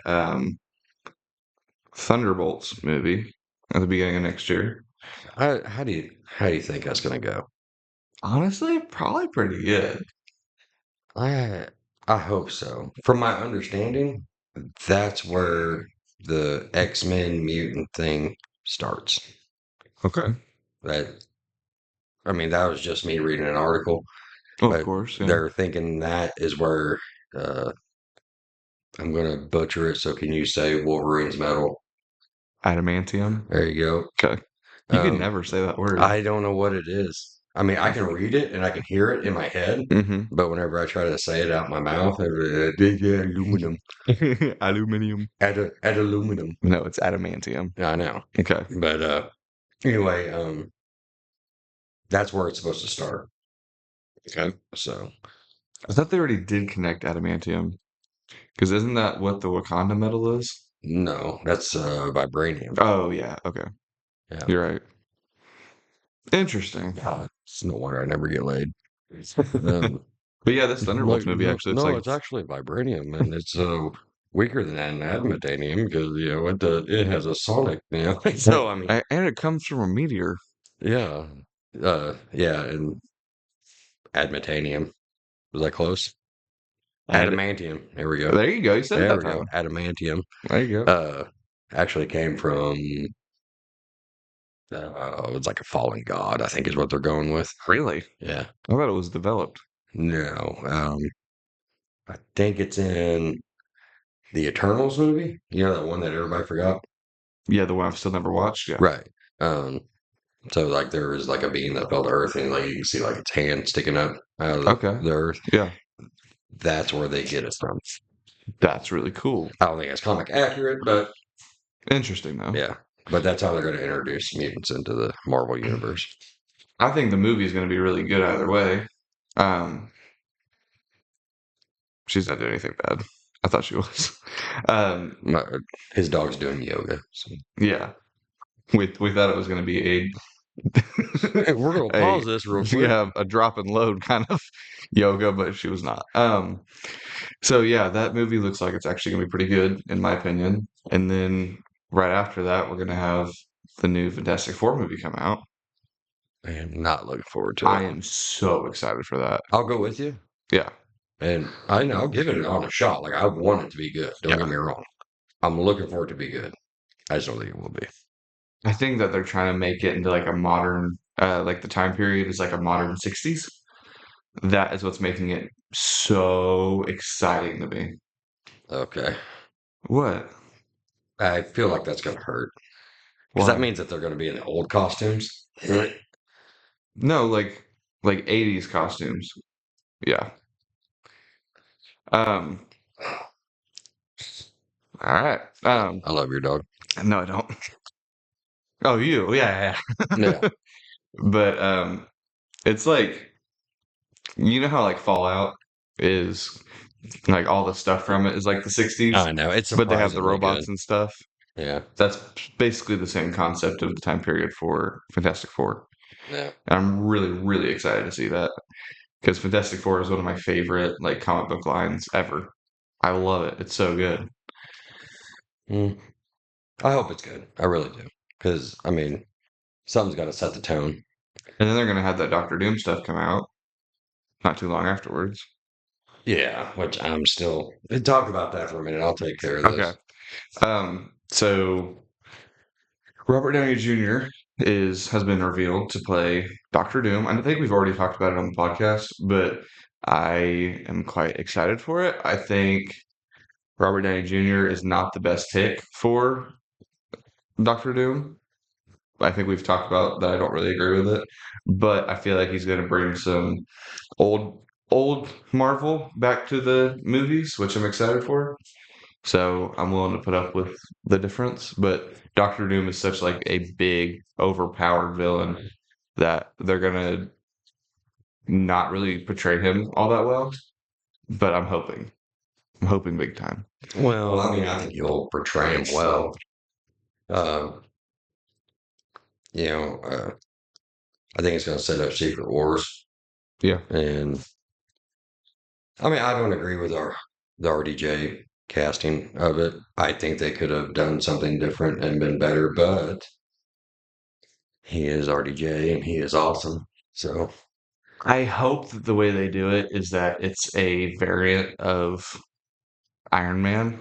Thunderbolts movie at the beginning of next year. how do you think that's gonna go? Honestly, probably pretty good. I I hope so. From my understanding, that's where the X-Men mutant thing starts. Okay. That I mean, that was just me reading an article, Oh, of but course, yeah. they're thinking that is where uh, I'm going to butcher it. So can you say Wolverine's metal? Adamantium. There you Okay. go. You can never say that word. I don't know what it is. I mean, I can read it and I can hear it in my head, Mm-hmm. but whenever I try to say it out my mouth, yeah, aluminum, Aluminium. add aluminum. No, it's adamantium. I know, Okay. but anyway, that's where it's supposed to start. Okay. So I thought they already did connect adamantium. Because isn't that what the Wakanda metal is? no, that's vibranium. Oh, yeah. Okay. Yeah. You're right. Interesting. God, it's no wonder I never get laid. Um, But yeah, this like, Thunderbolts movie no, actually looks no, like it's actually vibranium, and it's weaker than adamantium because it has a sonic, So I mean, and it comes from a meteor. yeah, yeah, and adamantium. Was that close? And Adamantium. There we go. there you go. You said it There that we go. time. Adamantium. There you go. Uh, actually came from it's like a fallen god, I think is what they're going with. Really? Yeah. I thought it was developed. No. I think it's in the Eternals movie. You know that one that everybody forgot? Yeah, the one I've still never watched. Yeah. Right. Um, so like there was like a being that fell to Earth and like you can see like its hand sticking up out of Okay. the Earth. Yeah. That's where they get it from. That's really cool. I don't think it's comic accurate, but Interesting though. yeah. But that's how they're going to introduce mutants into the Marvel universe. I think the movie is going to be really good either way. Um, she's not doing anything bad. I thought she was. Um, My, his dog's doing yoga. So. yeah. We thought it was going to be Hey, we're going to a pause this real quick. yeah, a drop and load kind of yoga, but she was not. So yeah, that movie looks like it's actually gonna be pretty good in my opinion. And then right after that, we're gonna have the new Fantastic Four movie come out. I am not looking forward to I it. am so excited for that. I'll go with you, Yeah, and I'll give it an honest shot. Like I want it to be good. Don't get yeah. me wrong. I'm looking for it to be good. I just don't think it will be. I think that they're trying to make it into like a modern, like the time period is like a modern '60s. That is what's making it so exciting to me. Okay. What? I feel like that's going to hurt because that Why? means that they're going to be in the old costumes. Right. No, like '80s costumes. Yeah. Um. All right. I love your dog. No, I don't. Oh, you? Yeah, yeah. Yeah, Yeah. But it's like you know how like Fallout is like all the stuff from it is like the '60s, I know. It's but they have the surprisingly good. robots and stuff. Yeah, That's basically the same concept of the time period for Fantastic Four. yeah. And I'm really, really excited to see that because Fantastic Four is one of my favorite like comic book lines ever. I love it. It's so good. Mm. I hope it's good. I really do. Because I mean, something's got to set the tone. And then they're gonna have that Doctor Doom stuff come out not too long afterwards. Yeah, which I'm still. Talk about that for a minute. I'll take care of Okay. this. So Robert Downey Jr. is has been revealed to play Doctor Doom. I think we've already talked about it on the podcast, but I am quite excited for it. I think Robert Downey Jr. is not the best pick for Doctor Doom. I think we've talked about that. I don't really agree with it, but I feel like he's going to bring some old old Marvel back to the movies, which I'm excited for. So I'm willing to put up with the difference. But Doctor Doom is such like a big, overpowered villain that they're gonna not really portray him all that well. But I'm hoping big time. Well, I mean, I think you'll portray him well. Uh, you know, I think it's going to set up Secret Wars, Yeah, and I mean, I don't agree with the RDJ casting of it. I think they could have done something different and been better, but he is RDJ and he is awesome. So I hope that the way they do it is that it's a variant of Iron Man,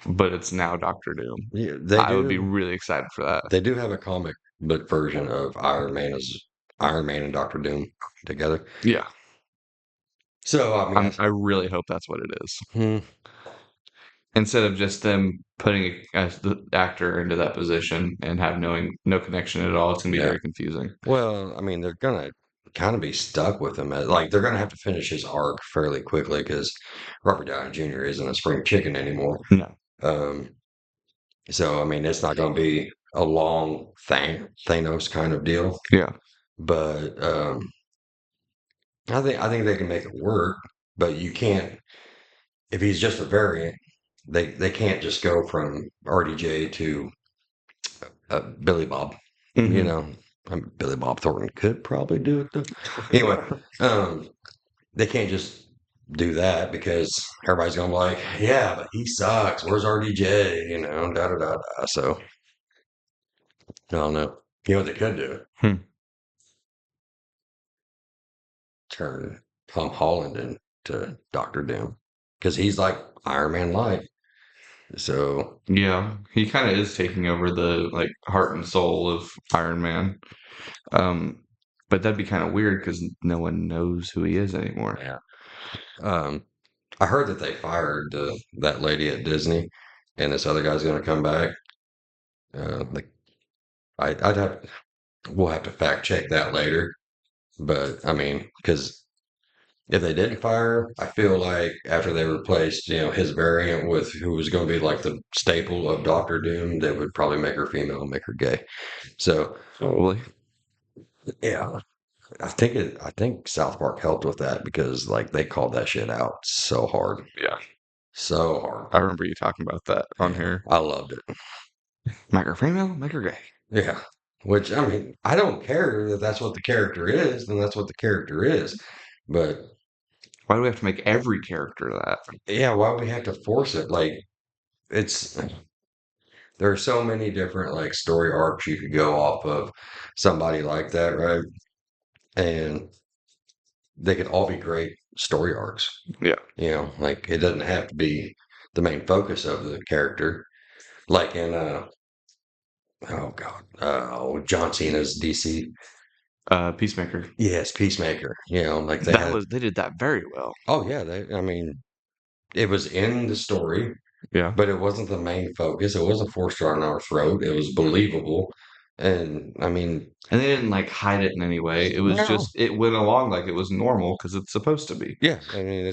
but it's now Doctor Doom. yeah, I would be really excited for that. they do have a comic book version of Iron Man and Doctor Doom together. Yeah, So I mean, I really hope that's what it is. hmm, Instead of just them putting the actor into that position and have knowing no connection at all, it's gonna be yeah. very confusing. Well, I mean, they're gonna kind of be stuck with him. Like they're gonna have to finish his arc fairly quickly because Robert Downey Jr. isn't a spring chicken anymore. No. Um, so I mean, it's not gonna be a long Thanos kind of deal. Yeah. But I think they can make it work. But you can't if he's just a variant. They can't just go from RDJ to Billy Bob. You Hmm. know. I mean, Billy Bob Thornton could probably do it though. Anyway, um, they can't just do that because everybody's gonna be like, yeah, but he sucks. Where's RDJ? You know, da da da da. So I don't know. You know what they could do? Hmm. Turn Tom Holland into Doctor Doom because he's like Iron Man light. So Yeah, he kind of is taking over the like heart and soul of Iron Man. Um, but that'd be kind of weird because no one knows who he is anymore. yeah. Um, I heard that they fired that lady at Disney, and this other guy's going to come back. Like I'd have we'll have to fact check that later. But I mean, because if they didn't fire, I feel like after they replaced, his variant with who was going to be like the staple of Doctor Doom, they would probably make her female and make her gay. So Probably. yeah, I think South Park helped with that because like they called that shit out so hard, Yeah, so hard. I remember you talking about that on Yeah, here. I loved it. Make her female, make her gay. Yeah. Which, I mean, I don't care that that's what the character is, then that's what the character is. But Why do we have to make every character that? yeah, why we have to force it? Like, it's there are so many different like story arcs you could go off of somebody like that, right? And they could all be great story arcs. Yeah. Like it doesn't have to be the main focus of the character. Like in oh God, John Cena's DC. Peacemaker. Yes, Peacemaker. Like they That had. was they did that very well. Oh yeah, I mean, it was in the story, Yeah. but it wasn't the main focus. It wasn't forced down our throat. It was believable. And I mean, And they didn't like hide it in any way. It was no, just it went along like it was normal because it's supposed to be. yeah, I mean,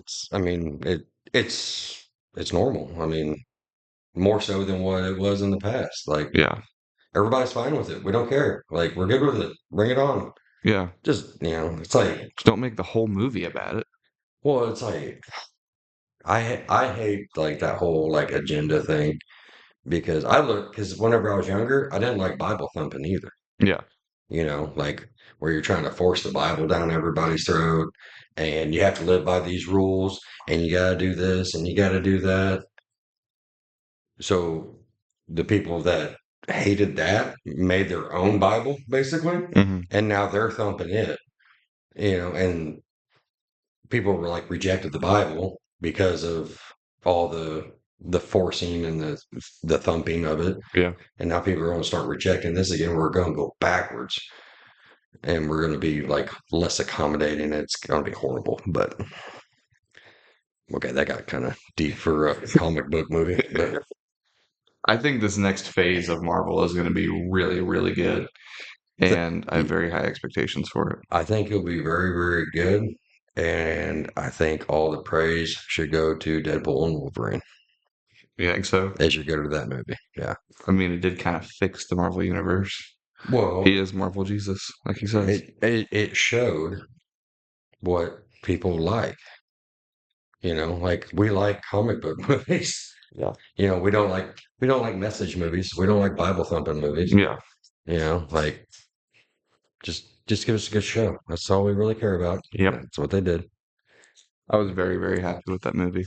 it's normal. I mean, more so than what it was in the past. Like Yeah. everybody's fine with it. We don't care. Like we're good with it. Bring it on. Yeah. Just, it's like, Just don't make the whole movie about it. well, it's like I hate like that whole like agenda thing because because whenever I was younger, I didn't like Bible thumping either. Yeah. Like where you're trying to force the Bible down everybody's throat and you have to live by these rules and you got to do this and you got to do that. So the people that hated that made their own Bible basically, Hmm. and now they're thumping it, and people were like rejected the Bible because of all the forcing and the thumping of it. Yeah. And now people are going to start rejecting this again. We're going to go backwards and we're going to be like less accommodating. It's going to be horrible. But okay, that got kind of deep for a comic book movie. But I think this next phase of Marvel is going to be really, really good, and I have th- very high expectations for it. I think it'll be very, very good. And I think all the praise should go to Deadpool and Wolverine. You think so? They should go to that movie. Yeah. I mean, it did kind of fix the Marvel universe. He Well, is Marvel Jesus, like he says. it showed what people like. Like we like comic book movies. Yeah. We don't like message movies. We don't like Bible thumping movies. Yeah. Like just give us a good show. That's all we really care about. Yep. That's what they did. I was very, very happy with that movie.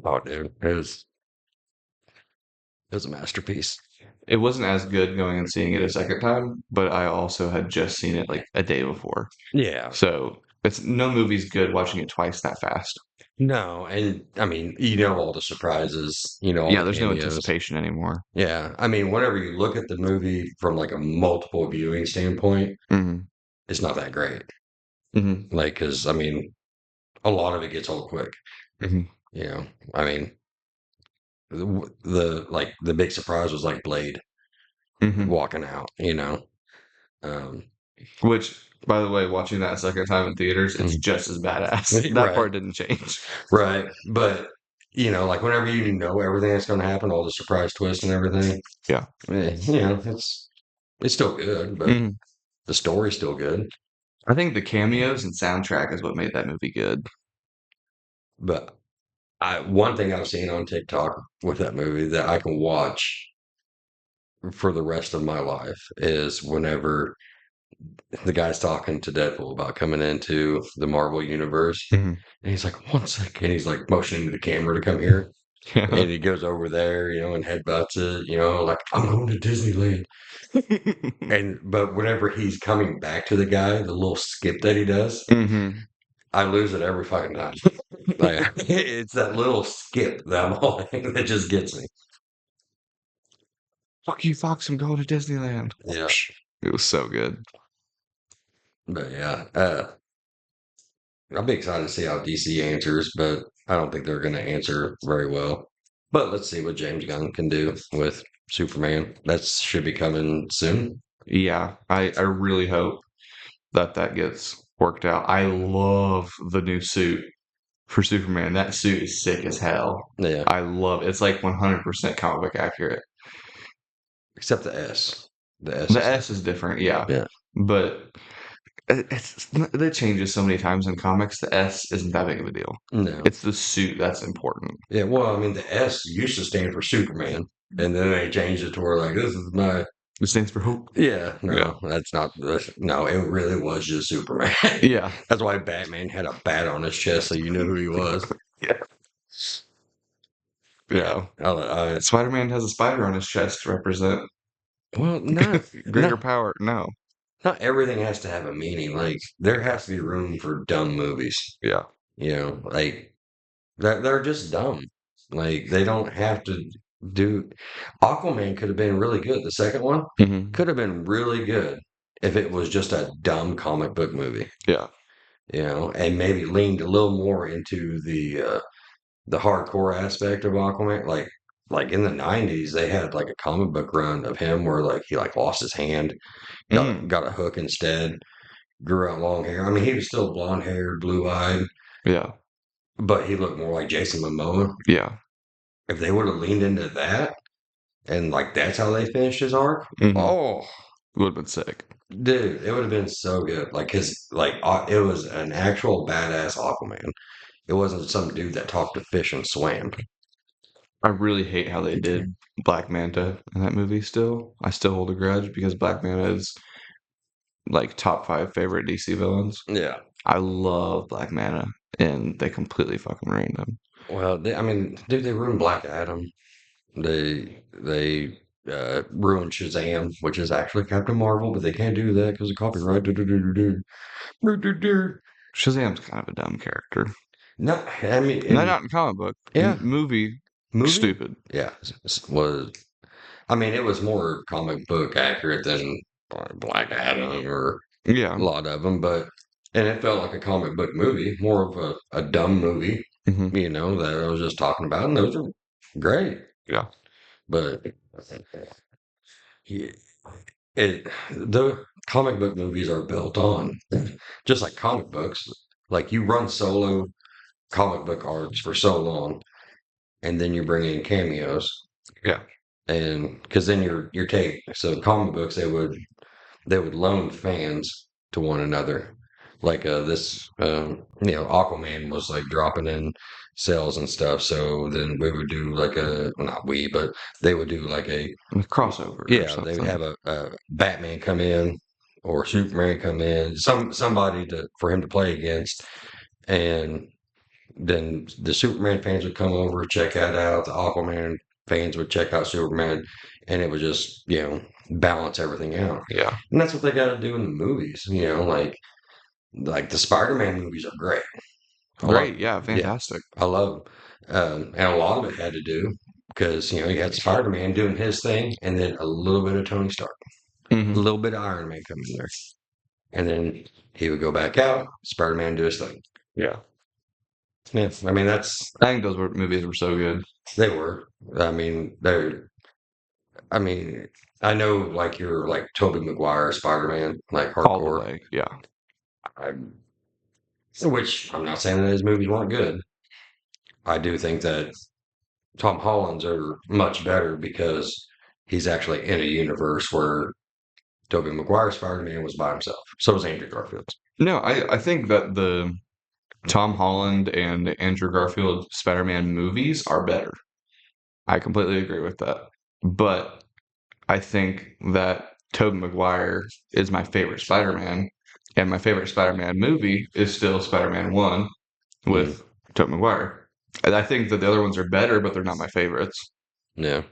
Oh, dude, it was a masterpiece. It wasn't as good going and seeing it a second time, but I also had just seen it like a day before. Yeah. So it's no movie's good watching it twice that fast. No, and I mean, all the surprises, all Yeah, the there's no cameos. anticipation anymore. Yeah, I mean, whenever you look at the movie from like a multiple viewing standpoint, Hmm. it's not that great. Hmm. Like, because I mean, a lot of it gets old quick. Hmm. You know, I mean, the big surprise was like Blade Hmm. walking out. Um, Which, by the way, watching that a second time in theaters, it's mm, just as badass. That right, part didn't change. right. But like whenever you know everything that's going to happen, all the surprise twists and everything, Yeah. it's still good, but Hmm. the story's still good. I think the cameos and soundtrack is what made that movie good. But one thing I've seen on TikTok with that movie that I can watch for the rest of my life is whenever the guy's talking to Deadpool about coming into the Marvel universe, Mhm. and he's like, "One second," he's like motioning to the camera to come here, Yeah. and he goes over there, and headbutts it, like I'm going to Disneyland. And but whenever he's coming back to the guy, the little skip that he does, Hmm. I lose it every fucking time. Like it's that little skip that I'm holding that just gets me. Fuck you, Fox! I'm going to Disneyland. Yeah, It was so good. but yeah, I'll be excited to see how DC answers, but I don't think they're going to answer very well. But let's see what James Gunn can do with Superman. That should be coming soon. Yeah, I really hope that gets worked out. I love the new suit for Superman. That suit is sick as hell. Yeah, I love it. It's like 100% comic book accurate. except the S. The S The is S is different. different, yeah, Yeah, but it changes so many times in comics. The S isn't that big of a deal. no. It's the suit that's important. Yeah, well, I mean, the S used to stand for Superman, and then they changed it to where like this is my. It stands for hope. Yeah, Yeah, no, that's not. No, it really was just Superman. yeah, That's why Batman had a bat on his chest, so you knew who he was. yeah, Yeah, yeah. I, Spider-Man has a spider on his chest to represent well, not greater not power. No, not everything has to have a meaning. Like there has to be room for dumb movies. yeah. Like they're just dumb. Like they don't have to do. Aquaman could have been really good. The second one Hmm. could have been really good if it was just a dumb comic book movie. Yeah. And maybe leaned a little more into the hardcore aspect of Aquaman. Like in the '90s, they had like a comic book run of him where like he like lost his hand, got Mm, got a hook instead, grew out long hair. I mean, he was still blonde haired, blue eyed, yeah. but he looked more like Jason Momoa. Yeah. If they would have leaned into that and like that's how they finished his arc, Hmm. oh, Would have been sick. dude, it would have been so good. Like his like it was an actual badass Aquaman. It wasn't some dude that talked to fish and swam. I really hate how they did Black Manta in that movie still. I still hold a grudge because Black Manta is like top five favorite DC villains. Yeah. I love Black Manta, and they completely fucking ruined him. Well, I mean, dude, they ruined Black Adam. They ruined Shazam, which is actually Captain Marvel, but they can't do that because of copyright. Shazam's kind of a dumb character. No, I mean, No, not in comic book. yeah, Movie, movie. stupid. Yeah, was I mean, it was more comic book accurate than Black Adam or a Yeah. lot of them, and it felt like a comic book movie, more of a dumb movie, Hmm. that I was just talking about, and those are great, Yeah. but yeah, the comic book movies are built on just like comic books. Like you run solo comic book arcs for so long, and then you bring in cameos, Yeah. and because then you're taking so comic books they would loan fans to one another. Like this, Aquaman was like dropping in sales and stuff. So then we would do like well, not we, but they would do like A crossover or yeah, they would something. have a Batman come in or Superman come in, somebody for him to play against, and then the Superman fans would come over, check that out. The Aquaman fans would check out Superman, and it would just, balance everything out. Yeah. And that's what they got to do in the movies. Like the Spider-Man movies are great. I love, Great. Yeah. yeah, Fantastic. I love, 'em. And a lot of it had to do because you had Spider-Man doing his thing, and then a little bit of Tony Stark, a Hmm. little bit of Iron Man coming in there, and then he would go back out. Spider-Man do his thing. Yeah. Yeah, I mean that's I think movies were so good they were. I mean, they're. I mean, I know like you're like Tobey Maguire Spider-Man, like all the hardcore. way. Yeah. I, which I'm not saying that his movies weren't good. I do think that Tom Holland's are much better because he's actually in a universe where Tobey Maguire Spider-Man was by himself. So was Andrew Garfield. No, I think that the Tom Holland and Andrew Garfield Spider-Man movies are better. I completely agree with that. But I think that Tobey Maguire is my favorite Spider-Man, and my favorite Spider-Man movie is still Spider-Man 1 Mm, with Tobey Maguire. And I think that the other ones are better, but they're not my favorites. yeah,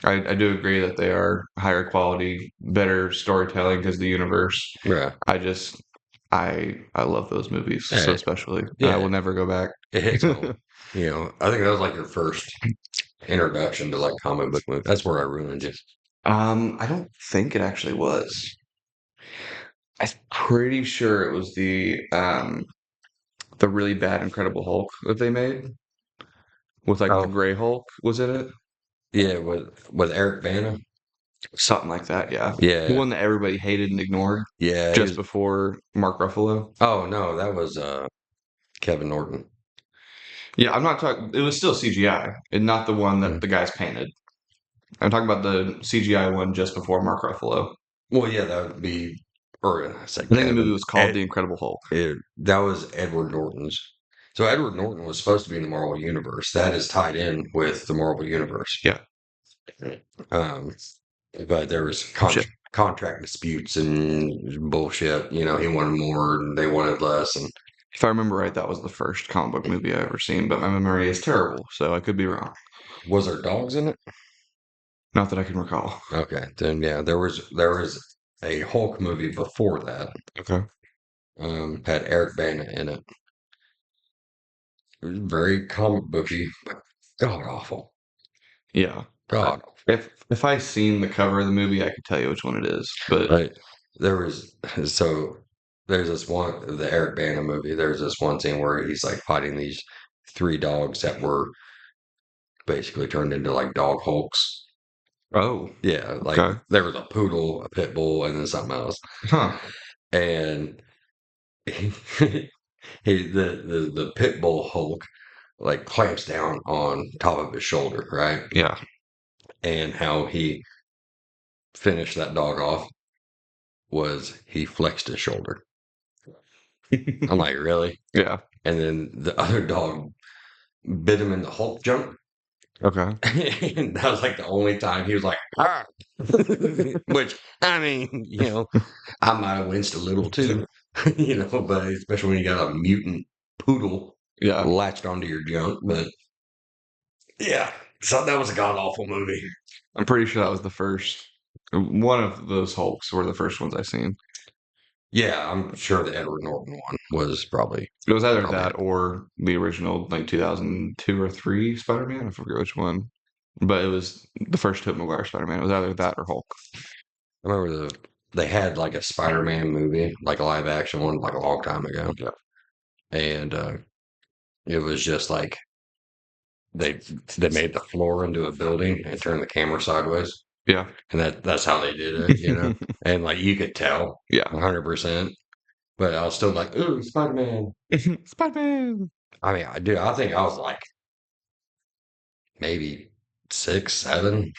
I do agree that they are higher quality, better storytelling because the universe. yeah, I just I love those movies so yeah, especially, and I yeah. will never go back. It hits home. I think that was like your first introduction to like comic book movie. That's where I ruined you. I don't think it actually was. I'm pretty sure it was the really bad Incredible Hulk that they made with like the Oh, Gray Hulk was in it, yeah, with Eric Bana. something like that. Yeah, the Yeah, one that everybody hated and ignored yeah, he just was. before Mark Ruffalo. Oh no, that was Kevin Norton. Yeah, I'm not talking. It was still CGI, and not the one that Mm. the guys painted. I'm talking about the CGI one just before Mark Ruffalo. Well, yeah, that would be, or I said I think the movie Kevin. was called The Incredible Hulk. That was Edward Norton's. So Edward Norton was supposed to be in the Marvel Universe. That is tied in with the Marvel Universe. Yeah, Um, but there was shit. contract disputes and bullshit. He wanted more and they wanted less. And If I remember right, that was the first comic book movie I ever seen, but my memory is terrible, so I could be wrong. was there dogs in it? Not that I can recall. Okay, then yeah, there was a Hulk movie before that. Okay. Had Eric Bana in it. It was very comic booky, but god awful. Yeah. God awful. If I seen the cover of the movie, I could tell you which one it is. But Like there was so there's this one the Eric Bana movie. There's this one scene where he's like fighting these three dogs that were basically turned into like dog hulks. oh, Yeah, like okay. there was a poodle, a pit bull, and then something else. Huh. And he, the pit bull Hulk like clamps down on top of his shoulder, right? Yeah. And how he finished that dog off was he flexed his shoulder. I'm like, really? Yeah. And then the other dog bit him in the Hulk jump. Okay. And that was like the only time he was like, ah. Which, I mean, I might have winced a little too, but especially when you got a mutant poodle Yeah. latched onto your junk. But yeah, so that was a god awful movie. I'm pretty sure that was the first one of those Hulks were the first ones I seen. Yeah, I'm sure the Edward Norton one was probably It was either probably. that or the original like 2002 or 3 Spider-Man. I forget which one. But it was the first Tobey Maguire Spider-Man. It was either that or Hulk. I remember they had like a Spider-Man movie, like a live action one, like a long time ago, Yeah. and it was just like they they made the floor into a building and turned the camera sideways, Yeah. and that's how they did it. And like you could tell Yeah. 100%, but I was still like, ooh, Spider-Man. Spider-Man. I mean, I think I was like maybe 6, 7.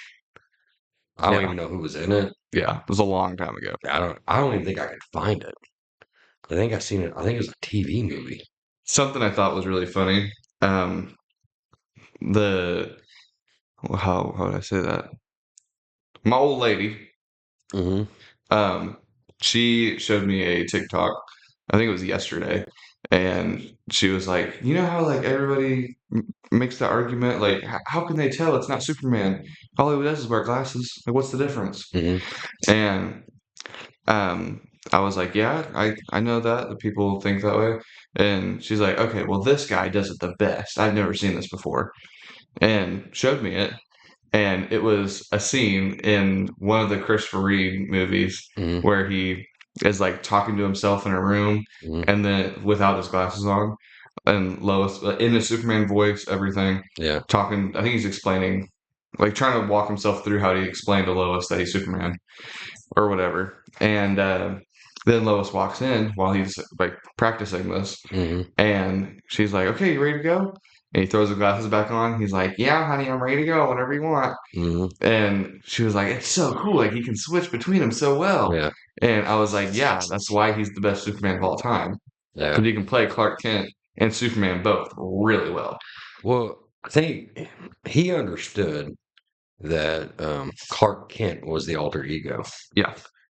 I don't Yeah. even know who was in it. Yeah. It was a long time ago. I don't even think I could find it. I think I seen it. I think it was a TV movie. Something I thought was really funny. Um, the how would I say that? My old lady, Hmm. um, she showed me a TikTok. I think it was yesterday, and she was like, "You know how like everybody makes the argument like, how can they tell it's not Superman? All he does is wear glasses. Like, what's the difference?" Hmm. And Um, I was like, yeah, I know that people think that way. And she's like, okay, well, this guy does it the best. I've never seen this before. And showed me it. And it was a scene in one of the Christopher Reeve movies Hmm. where he is like talking to himself in a room Hmm. and then without his glasses on. And Lois, in his Superman voice, everything, Yeah. talking, I think he's explaining, like trying to walk himself through how to explain to Lois that he's Superman or whatever. And then Lois walks in while he's like practicing this, Hmm. and she's like, "Okay, you ready to go?" And he throws the glasses back on. He's like, "Yeah, honey, I'm ready to go. Whenever you want." Hmm. And she was like, "It's so cool. Like he can switch between them so well." Yeah. And I was like, "Yeah, that's why he's the best Superman of all time Yeah. because he can play Clark Kent and Superman both really well." Well, I think he understood that Clark Kent was the alter ego. Yeah,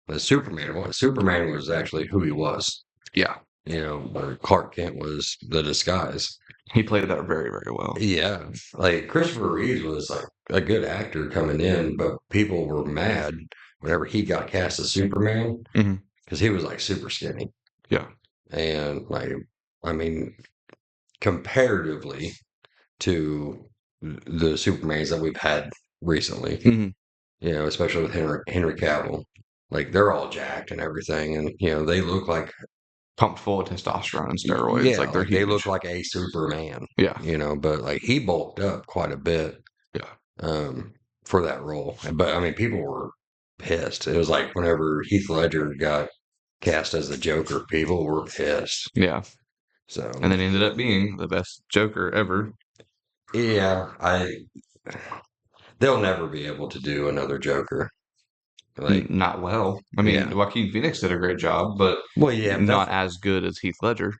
The Superman was actually who he was. Yeah, But Clark Kent was the disguise. he played that very, very well. Yeah, like Christopher Reeves was like a good actor coming in, but people were mad whenever he got cast as Superman Hmm. because he was like super skinny. Yeah. And like, I mean, comparatively to the Supermans that we've had recently, Hmm. especially with Henry Cavill, like they're all jacked and everything, and they look like Pumped full of testosterone and steroids. yeah, Like they're like they look huge. like a Superman, Yeah. but like he bulked up quite a bit Yeah. um for that role. But I mean, people were pissed. It was like whenever Heath Ledger got cast as the Joker, people were pissed. Yeah. So And then he ended up being the best Joker ever. yeah, I they'll never be able to do another Joker. Like, Not well. I mean, yeah. Joaquin Phoenix did a great job, but Well, yeah, but not that's as good as Heath Ledger.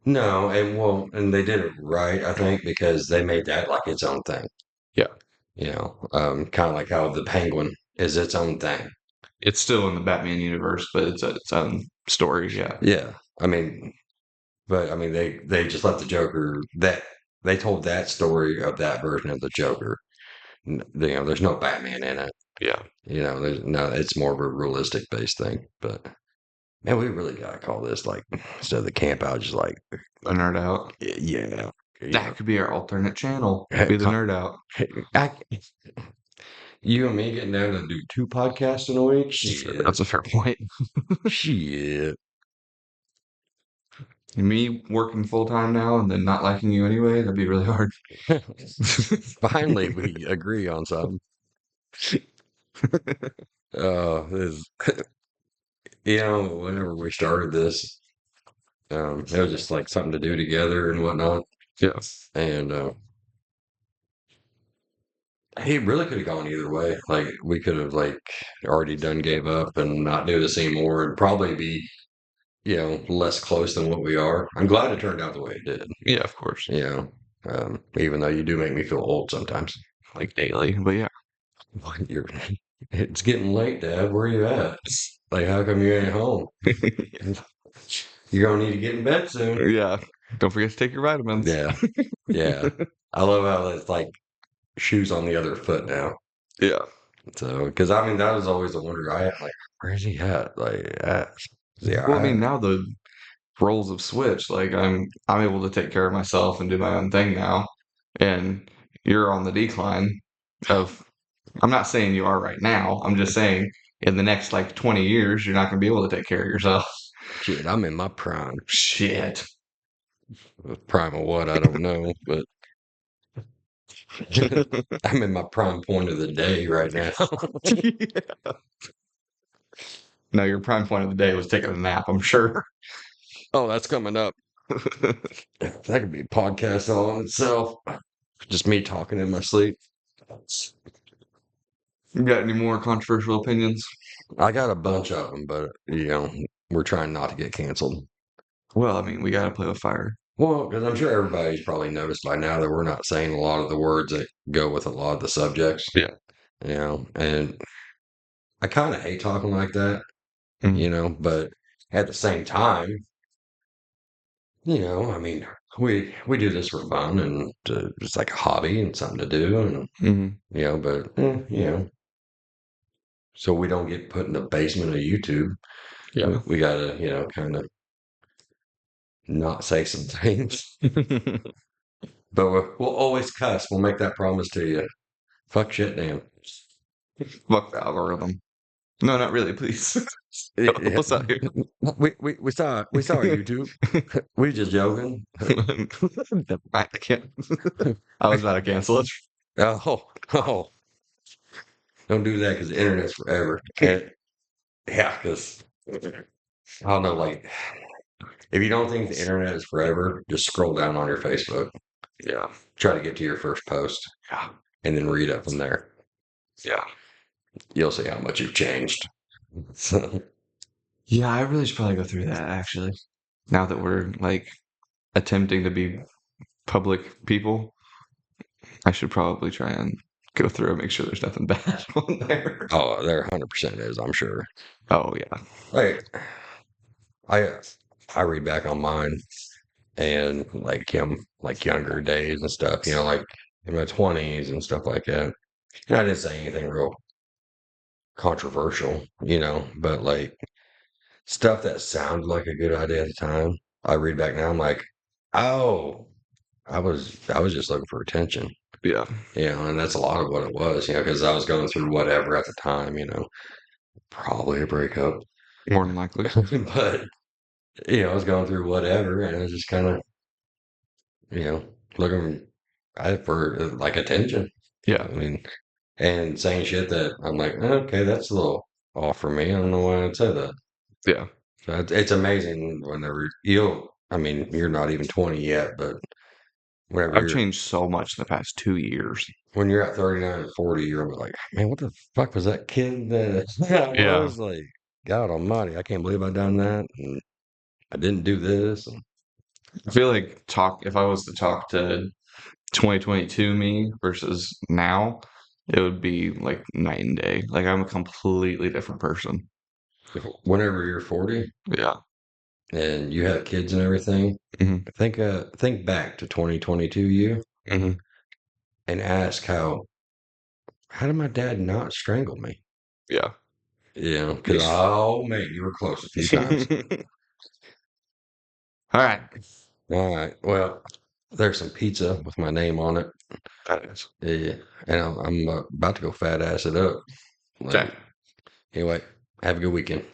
no, and they did it right, I think, because they made that like its own thing. Yeah. Kind of like how the Penguin is its own thing. It's still in the Batman universe, but it's its own story. Yeah. Yeah, I mean, but I mean, they just let the Joker that they told that story of that version of the Joker. There's no Batman in it. Yeah. There's no. It's more of a realistic based thing. But man, we really gotta call this like instead of the camp out, just like A nerd out. yeah, That could be our alternate channel. Be the nerd out. I, you and me getting down to do two podcasts in a week. Shit, That's a fair point. shit. Me working full time now and then not liking you anyway, that'd be really hard. Finally, we agree on something. This, whenever we started this, it was just like something to do together and whatnot. Yeah. And he really could have gone either way. Like we could have like already done gave up and not do this anymore and probably be, less close than what we are. I'm glad it turned out the way it did. Yeah, of course. Even though you do make me feel old sometimes. Like daily. But yeah. You're, it's getting late, Dad. Where are you at? Like, how come you ain't home? You're gonna need to get in bed soon. Yeah. Don't forget to take your vitamins. Yeah, yeah. I love how it's like shoes on the other foot now. Yeah. So, because I mean, that was always a wonder I had. Like, where's he at? Like, is he all Well, I right? mean, now the roles have switched. Like I'm able to take care of myself and do my own thing now. And you're on the decline of I'm not saying you are right now. I'm just saying in the next like 20 years you're not going to be able to take care of yourself. Shit, I'm in my prime. Shit. Prime of what? I don't know, but I'm in my prime point of the day right now. Yeah. No, your prime point of the day was taking a nap, I'm sure. Oh, that's coming up. That could be a podcast all on itself. Just me talking in my sleep. You got any more controversial opinions? I got a bunch of them, but we're trying not to get canceled. Well, I mean, we got to play with fire. Well, because I'm sure everybody's probably noticed by now that we're not saying a lot of the words that go with a lot of the subjects. Yeah. And I kind of hate talking like that, Mhm. but at the same time, I mean, we do this for fun and it's like a hobby and something to do, and Mhm. but so we don't get put in the basement of YouTube. Yeah. We gotta, kind of not say some things, but we'll always cuss. We'll make that promise to you. Fuck shit, damn. Fuck the algorithm. No, not really, please. Help Yeah. us out here. We saw YouTube. We just joking. I can't. I was about to cancel it. Oh, don't do that because the internet's forever. And yeah, because I don't know, like if you don't think the internet is forever, just scroll down on your Facebook. Yeah. Try to get to your first post Yeah. and then read up from there. Yeah. You'll see how much you've changed. So, Yeah, I really should probably go through that actually. Now that we're like attempting to be public people, I should probably try and go through and make sure there's nothing bad on there. oh, there 100% is, I'm sure. Oh yeah. Like I I read back on mine and like like younger days and stuff, like in my 20s and stuff like that. And I didn't say anything real controversial, but like stuff that sounded like a good idea at the time. I read back now, I'm like, oh, I was just looking for attention, Yeah. and that's a lot of what it was, because I was going through whatever at the time, probably a breakup, More than likely. but I was going through whatever, and I was just kind of, you know, looking for like attention. I Yeah. mean, and saying shit that I'm like, okay, that's a little off for me. I don't know why I'd say that. Yeah. So it's amazing whenever I mean, you're not even 20 yet, but whenever I've you're, changed so much in the past 2 years. when you're at 39 and 40, you're like, man, what the fuck was that kid that I Yeah. was like, God almighty, I can't believe I done that. And I didn't do this. And I feel like if I was to talk to 2022 me versus now, it would be like night and day. Like I'm a completely different person. whenever you're 40 Yeah. and you have kids and everything, Hmm. think back to 2022 you Hmm. and ask how did my dad not strangle me? Yeah. Because oh man, you were close a few times. All right. All right. Well, there's some pizza with my name on it. That is. Yeah, and I'm about to go fat ass it up. Okay. Like, anyway, have a good weekend.